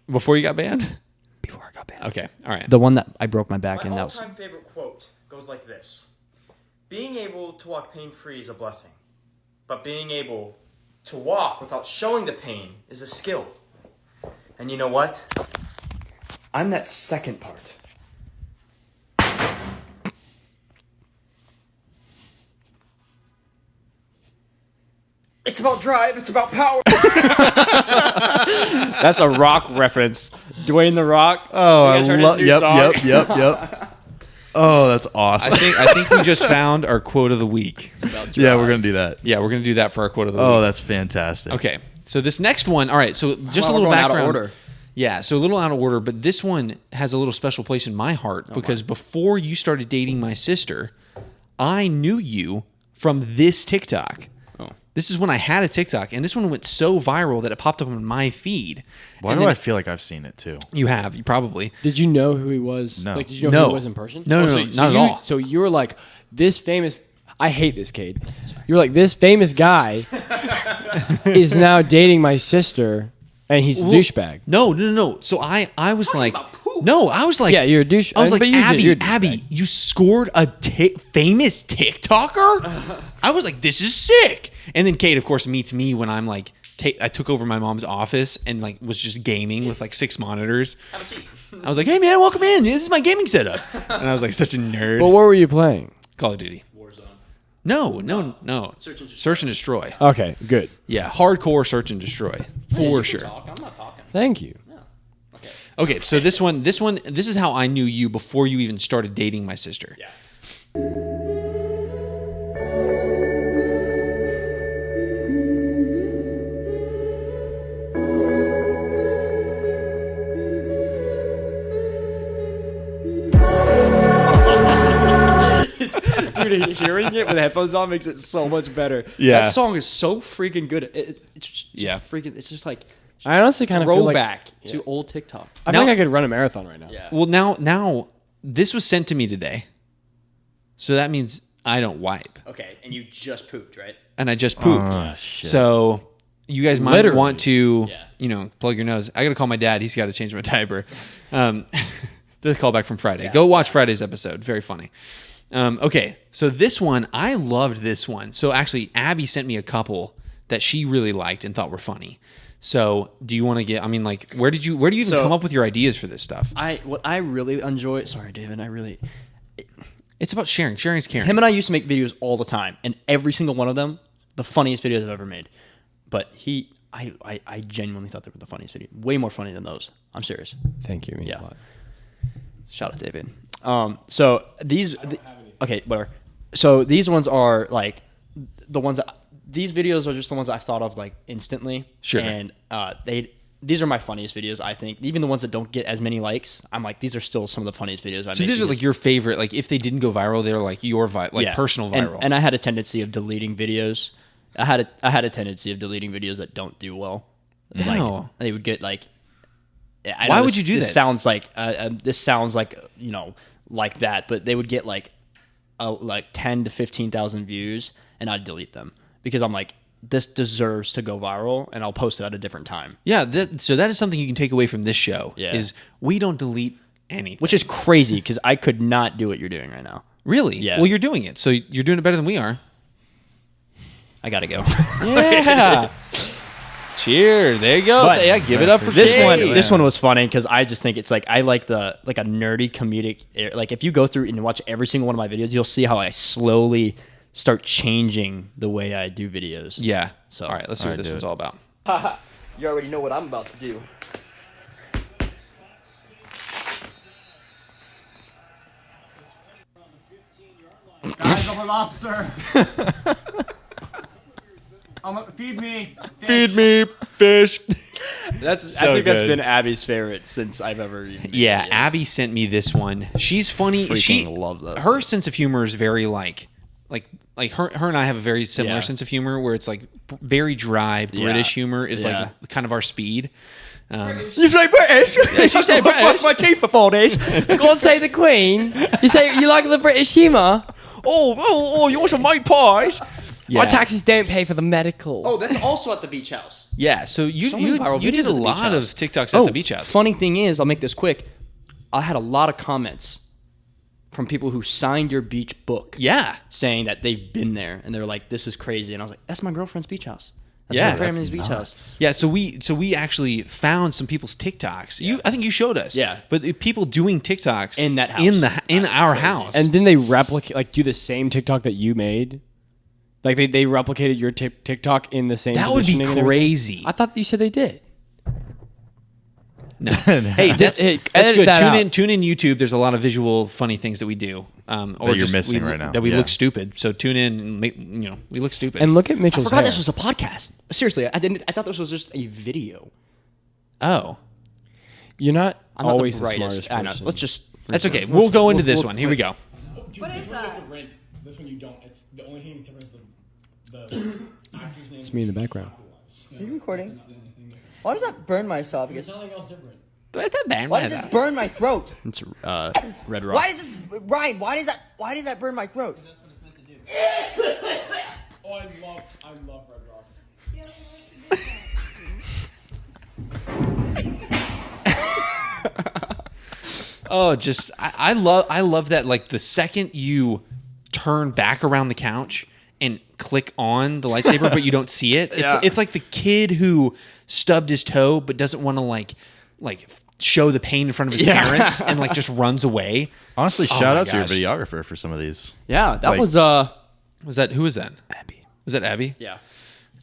before you got banned. Before I got banned. Okay, all right. The one that I broke my back in. My That was all-time favorite quote goes like this: "Being able to walk pain-free is a blessing, but being able to walk without showing the pain is a skill. And you know what? I'm that second part." It's about drive. It's about power. that's a Rock reference. Dwayne the Rock. Oh, You guys heard his new song? Yep. Oh, that's awesome. I think we just found our quote of the week. Yeah, we're going to do that. Yeah, we're gonna do that for our quote of the Oh, week. that's fantastic. Okay, so this next one. All right, so just Wow, a little we're going out of background. order. Yeah, so a little out of order, but this one has a little special place in my heart because before you started dating my sister, I knew you from this TikTok. Oh. This is when I had a TikTok, and this one went so viral that it popped up on my feed. Why And do then I feel like I've seen it too? You have, you probably. Did you know who he was? No. Like, did you know No. who he was in person? No, no, so, no, so not at you, all. So you were like, this famous... I hate this, Cade. You were like, this famous guy is now dating my sister, and he's a douchebag. No. So I was like, no, I was like, Yeah, you're a douche. I was like, but you're a douchebag. Abby, you scored a famous TikToker? I was like, this is sick. And then Kate, of course, meets me when I'm like, I took over my mom's office and like was just gaming with like 6 monitors. Have a seat. I was like, hey man, welcome in. This is my gaming setup. And I was like such a nerd. But what were you playing? Call of Duty. Warzone. No. Search and destroy. Okay, good. Yeah, hardcore search and destroy for sure. Talk. I'm not talking. Thank you. Okay. Okay, so this is how I knew you before you even started dating my sister. Yeah. Dude, hearing it with headphones on makes it so much better. Yeah. That song is so freaking good. It's just Yeah. freaking. It's just like I honestly kind of feel like throwback to old TikTok. I Now- think I could run a marathon right now. Yeah. Well, now this was sent to me today, so that means I don't wipe, Okay, and you just pooped, right? and I just pooped. Shit. So you guys might Literally. want to, Yeah. plug your nose. I got to call my dad. He's got to change my diaper. The callback from Friday. Go watch Friday's episode. Very funny. Okay, so this one, I loved this one. So actually, Abby sent me a couple that she really liked and thought were funny. So do you want to get? I mean, like, where do you even come up with your ideas for this stuff? What I really enjoy. Sorry, David. It's about sharing. Sharing is caring. Him and I used to make videos all the time, and every single one of them, the funniest videos I've ever made. But I genuinely thought they were the funniest video. Way more funny than those. I'm serious. Thank you. It means Yeah. a lot. Shout out David. So okay, whatever. So these ones are like the ones that these videos are just the ones I thought of like instantly. Sure. And these are my funniest videos, I think. Even the ones that don't get as many likes, I'm like, these are still some of the funniest videos I So make. these are like your favorite. Like if they didn't go viral, they're like your personal viral. And I had a tendency of deleting videos. I had a tendency of deleting videos that don't do well. No. Like, they would get like. I Why know would you do this that? Sounds like this sounds like like that, but they would get like 10 to 15,000 views, and I'd delete them because I'm like, this deserves to go viral, and I'll post it at a different time. Yeah, so that is something you can take away from this show. Yeah. Is we don't delete anything. Which is crazy because I could not do what you're doing right now. really? Yeah. Well, you're doing it, so you're doing it better than we are. I gotta go. Yeah. Cheer. There you go. But- yeah, give it up for This Shay. one, Yeah. this one was funny because I just think it's like I like a nerdy comedic. Like if you go through and watch every single one of my videos, you'll see how I slowly start changing the way I do videos. Yeah. So- all right, let's see what this do one's it. all about. You already know what I'm about to do. Guys, I'm a lobster. Feed me. Feed me, fish. I So think that's good. been Abby's favorite since I've ever. Even made Yeah, videos. Abby sent me this one. She's funny. She Freaking love that. Her sense of humor is very like her and I have a very similar Yeah. sense of humor where it's like very dry British humor is Yeah. like kind of our speed. You say British? Yeah, she said British. my teeth for 4 days. God save the Queen. You say you like the British humour. Oh, you want some white pies? Yeah. Our taxes don't pay for the medical. Oh, that's also at the beach house. Yeah, so you many viral did videos a at the beach lot of house. TikToks at the beach house. Funny thing is, I'll make this quick. I had a lot of comments from people who signed your beach book. Yeah. Saying that they've been there and they're like, this is crazy. And I was like, that's my girlfriend's beach house. That's Yeah, my family's that's beach nuts. house. Yeah, so we actually found some people's TikToks. I think you showed us. Yeah. But people doing TikToks In that house. in our crazy. house. And didn't they replicate, like, do the same TikTok that you made? Like, they replicated your TikTok in the same that would be positioning and everything? crazy. I thought you said they did. No. Hey, that's Edit good. that out. Tune in YouTube. There's a lot of visual funny things that we do. Or you're just missing we, right now. That we Yeah. look stupid. So tune in and make, we look stupid. And look at I Mitchell's forgot hair. this was a podcast. Seriously, I thought this was just a video. oh. You're not I'm always not the the brightest. smartest I know. person. Let's just. That's okay. We'll go into this one. Here we go. What is that? This one you don't. It's the only thing that's different is the actor's name. It's me in the background. Are you recording? Why does that burn my esophagus? Something else different. Why does this burn my throat? It's Red Rock. Why does this, Ryan? Why does that burn my throat? That's what it's meant to do. Oh, I love Red Rock. Oh, just I love that. Like the second you turn back around the couch and click on the lightsaber, but you don't see it. It's like the kid who stubbed his toe but doesn't want to like show the pain in front of his parents and like just runs away. Honestly, shout my out to your gosh. videographer for some of these. Yeah, that Like- was Who was that? Abby. Was that Abby? Yeah.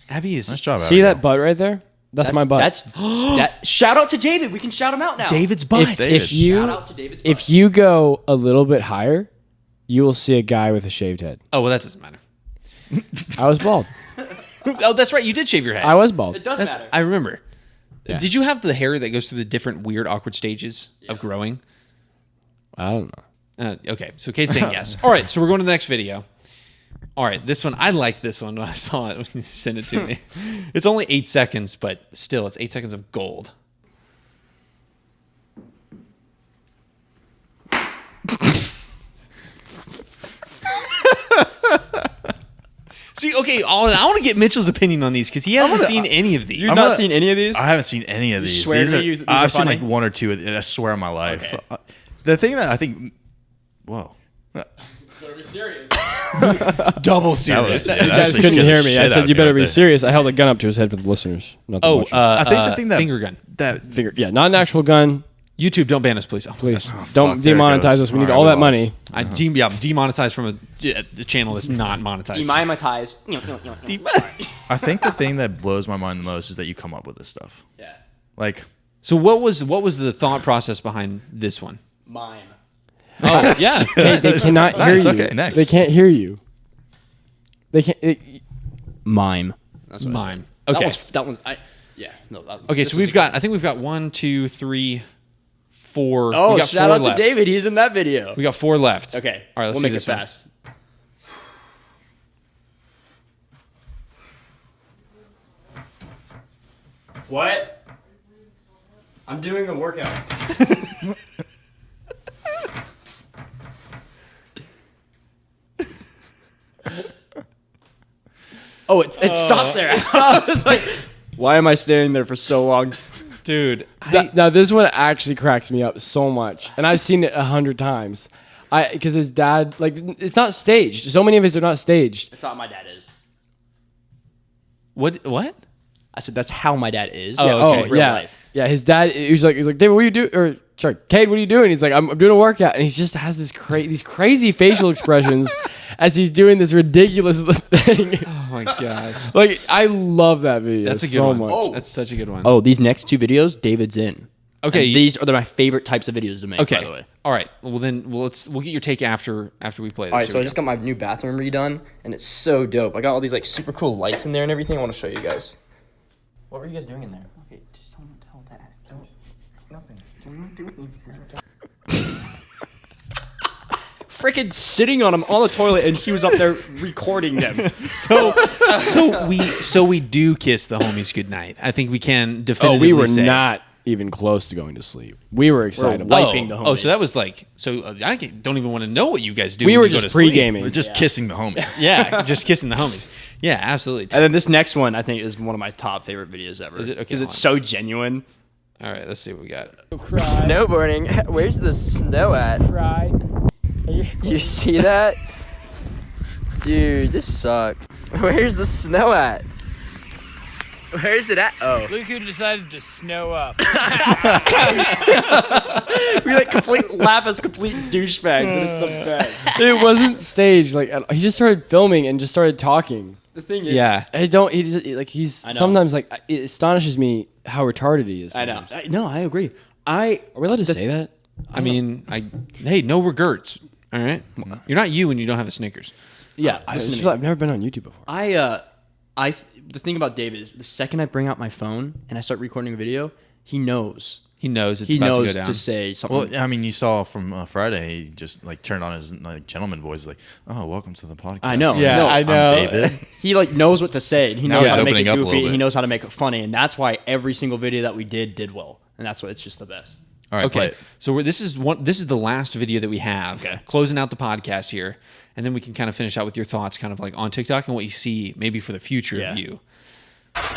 Abby is Nice job. See Abigail. that butt right there? That's my butt. That's that. Shout out to David. We can shout him out now. David's butt. if, David. if you Shout out to David's butt. if you go a little bit higher, you will see a guy with a shaved head. Oh well, that doesn't matter. I was bald. Oh, that's right. You did shave your head. I was bald. It does That's, matter. I remember. Yeah. Did you have the hair that goes through the different weird, awkward stages of growing? I don't know. Okay, so Kate's saying yes. All right, so we're going to the next video. All right, this one, I liked this one when I saw it when you sent it to me. It's only 8 seconds, but still, it's 8 seconds of gold. See, okay, I want to get Mitchell's opinion on these because he hasn't seen any of these. You've not seen any of these? I haven't seen any of these. swear These to are, me these are I've seen funny? like one or two. I swear on my life. Okay. the thing that I think, whoa, Better be serious. double serious. You guys couldn't hear me. I said you better be serious. I held a gun up to his head for the listeners. Not the watchers. I think the thing that finger gun. Yeah, not an actual gun. YouTube, don't ban us, please. Please there don't it demonetize goes. us. We need All all right, that we money. I'm demonetized from a channel that's not monetized. Demonetize. I think the thing that blows my mind the most is that you come up with this stuff. Yeah. Like, So what was the thought process behind this one? Mime. Oh yeah, They cannot hear Nice, you. okay, next. They can't hear you. They can't. Mime. That's what mime. I said. Okay, That one. Yeah. No. okay. So we've got. I think we've got 1, 2, 3, 4. Oh, we got shout 4 out left. to David. He's in that video. We got 4 left. Okay. All right. Let's we'll see make it this one. fast. What? I'm doing a workout. Oh, it stopped there. It stopped. It's like, why am I standing there for so long? Dude. Now this one actually cracks me up so much, and I've seen it 100 times. Because his dad, like, it's not staged. So many of his are not staged. That's how my dad is. What? I said that's how my dad is. Oh, okay. Real life. Yeah. His dad, he was like, David, what are you doing? Or sorry, Cade, what are you doing? He's like, I'm doing a workout, and he just has these crazy facial expressions as he's doing this ridiculous thing. Oh my gosh. Like, I love that video. That's a good so one. much. That's such a good one. Oh, these next 2 videos, David's in. Okay. And these are my favorite types of videos to make. Okay. By the way. All right. Well then, we'll get your take after we play this. All right, Here so we I just got my new bathroom redone, and it's so dope. I got all these like super cool lights in there and everything. I want to show you guys. What were you guys doing in there? Okay, just don't tell Dad. Nothing. Freaking sitting on him on the toilet, and he was up there recording them. So we do kiss the homies goodnight. I think we can Oh, definitively we were say. not even close to going to sleep. We were excited. We're about wiping it. the Oh, homies. so that was like. So I don't even want to know what you guys do. We when were you go just to sleep. pre-gaming. we're just kissing the homies. Yeah, just kissing the homies. Yeah, absolutely. And then this next one, I think, is one of my top favorite videos ever. Is it? Okay, Because hold it's on. so genuine. All right, let's see what we got. Snowboarding. Where's the snow at? You see that? Dude, this sucks. Where's the snow at? Where's it at? Oh. Look who decided to snow up. We like complete laugh as complete douchebags, and it's the best. It wasn't staged. Like, he just started filming and just started talking. The thing is, Yeah. I don't. He just, like, he's I know. sometimes like it astonishes me how retarded he is. I know. sometimes. No, I agree. Are we allowed to say that? I mean, hey, no regrets. All right, you're not you when you don't have a Snickers. Yeah, I've never been on YouTube before. the thing about David is the second I bring out my phone and I start recording a video, he knows. He knows it's He about to go knows down. to say something. Well, I mean, you saw from Friday, he just like turned on his like gentleman voice, like, "Oh, welcome to the podcast." I know. Yeah, No, I I'm know. David. he like knows what to say, and he Now knows he's how to make opening it up a goofy, little and he bit. knows how to make it funny, and that's why every single video that we did well, and that's why it's just the best. All right, play Okay, it. so this is the last video that we have. Okay. Closing out the podcast here, and then we can kind of finish out with your thoughts, kind of like on TikTok and what you see maybe for the future Yeah. of you.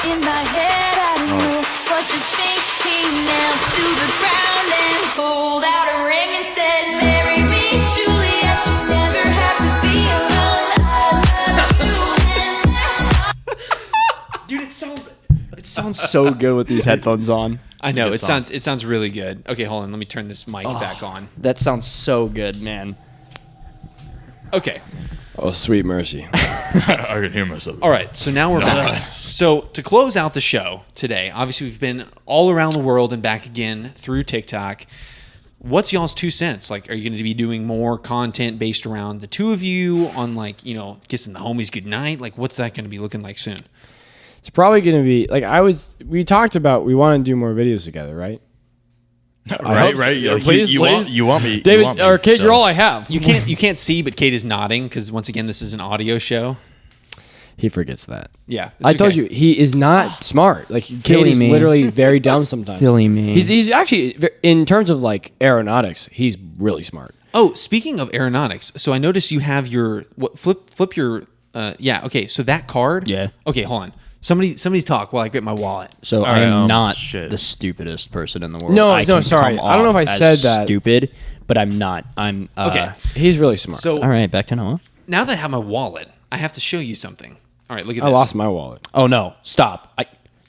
In my head, I don't know what to think. He knelt to the ground and pulled out a ring and said, "Marry me, Juliet. You never have to be alone. I love you." And that's all. Dude, it sounds so good with these headphones on. I know good it song. sounds really good. Okay, hold on, let me turn this mic back on. That sounds so good, man. Okay, Oh, sweet mercy. I can hear myself. all right. So now we're back. So to close out the show today, obviously we've been all around the world and back again through TikTok. What's y'all's 2 cents? Like, are you going to be doing more content based around the two of you on, like, you know, kissing the homies goodnight? Like, what's that going to be looking like soon? It's probably going to be like we talked about. We want to do more videos together, right? Right. Like, Please, you please. want me, David you want me or Kate, still. you're all I have. You can't see, but Kate is nodding because once again, this is an audio show. He forgets that. Yeah, I it's told okay. you he is not smart. Like Kate Silly is me. literally very dumb sometimes. Silly me. He's actually in terms of like aeronautics, he's really smart. Oh, speaking of aeronautics, so I noticed you have your flip your yeah. Okay, so that card. Yeah. Okay, hold on. Somebody's talk while I get my wallet. So All I right, am not shit. the stupidest person in the world. No, I no, can sorry. come I don't know if off I as said that. stupid, but I'm not. I'm Okay. He's really smart. So All right, back to Noah. now that I have my wallet, I have to show you something. All right, look at I this. lost my wallet. Oh no, stop!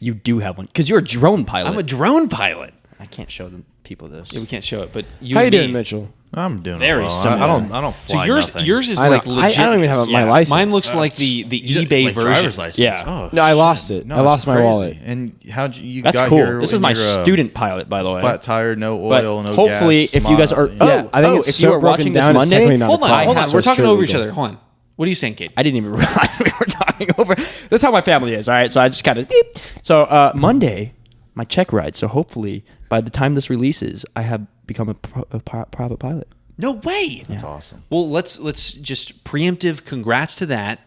You do have one because you're a drone pilot. I'm a drone pilot. I can't show the people this. Yeah, we can't show it, but you How you and me- doing, Mitchell? I'm doing Very well. similar. I don't So fly yours nothing. is I, like know. legit. I don't even have my Yeah. license. Mine looks like the You eBay like version. driver's license. Yeah. Oh, No, I shit. lost it. I that's lost my crazy. wallet. And how'd you That's got cool. here This is in my your, student pilot, by the way. flat tire, no But oil, no hopefully, gas. if you guys are, Yeah, I think it's if so you are broken watching this down, it's Monday, technically not Hold on, car. hold on. So We're it's talking straight over each legal. other. Hold on. What are you saying, Kate? I didn't even realize we were talking over. That's how my family is. All right, so I just kind of beep. So Monday, my check ride. So hopefully, by the time this releases, I have become a private pilot. No way. That's awesome. Well, let's just preemptive congrats to that,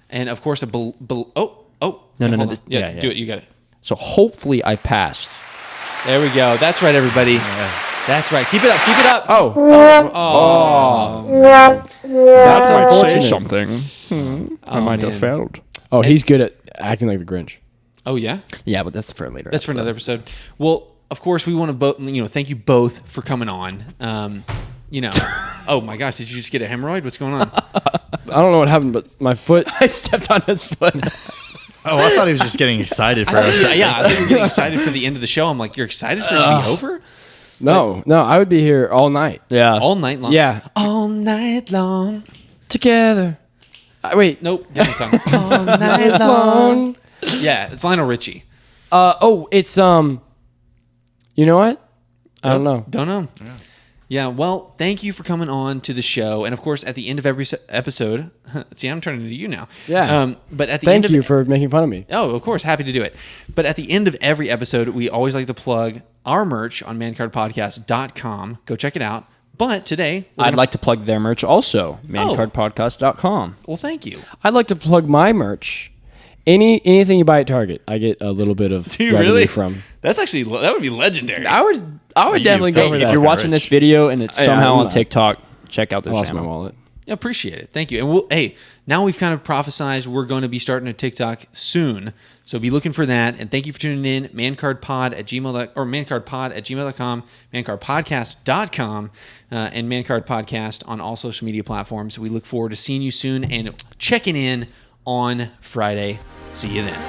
and of course No, hold no, on. this- Yeah, yeah. do it. You got it. So hopefully, I've passed. There we go. That's right, everybody. That's right. Keep it up. Keep it up. That's unfortunate. something. I might have failed. Oh, he's good at acting like the Grinch. Oh yeah. Yeah, but that's for later. That's for another episode. Well, of course, we want to both. Thank you both for coming on. Oh my gosh, did you just get a hemorrhoid? What's going on? I don't know what happened, but my foot. I stepped on his foot. Oh, I thought he was just getting excited for us. Yeah, I thought you were getting excited for the end of the show. I'm like, you're excited for it to be over No, I would be here all night. Yeah. all night long. Yeah, all night long. together. Wait. Nope, different song. all night long. Yeah, it's Lionel Richie. It's You know what? I don't know. Don't know. Yeah, well, thank you for coming on to the show. And of course, at the end of every episode, see, I'm turning to you now. Yeah. But at the Thank end you of, for making fun of me. Oh, of course, happy to do it. But at the end of every episode, we always like to plug our merch on mancardpodcast.com. Go check it out. But today, I'd like to plug their merch also, mancardpodcast.com. Well, thank you. I'd like to plug my merch. Anything you buy at Target, I get a little bit of Do you revenue really? from. That's actually, that would be legendary. I would definitely go for If that. you're watching this video and it's Yeah, somehow I'm on not. TikTok, check out I their lost my channel. wallet. I appreciate it. Thank you. And now we've kind of prophesized we're going to be starting a TikTok soon. So be looking for that. And thank you for tuning in. mancardpod@gmail.com, mancardpodcast.com, and Mancard Podcast on all social media platforms. We look forward to seeing you soon and checking in on Friday. See you then.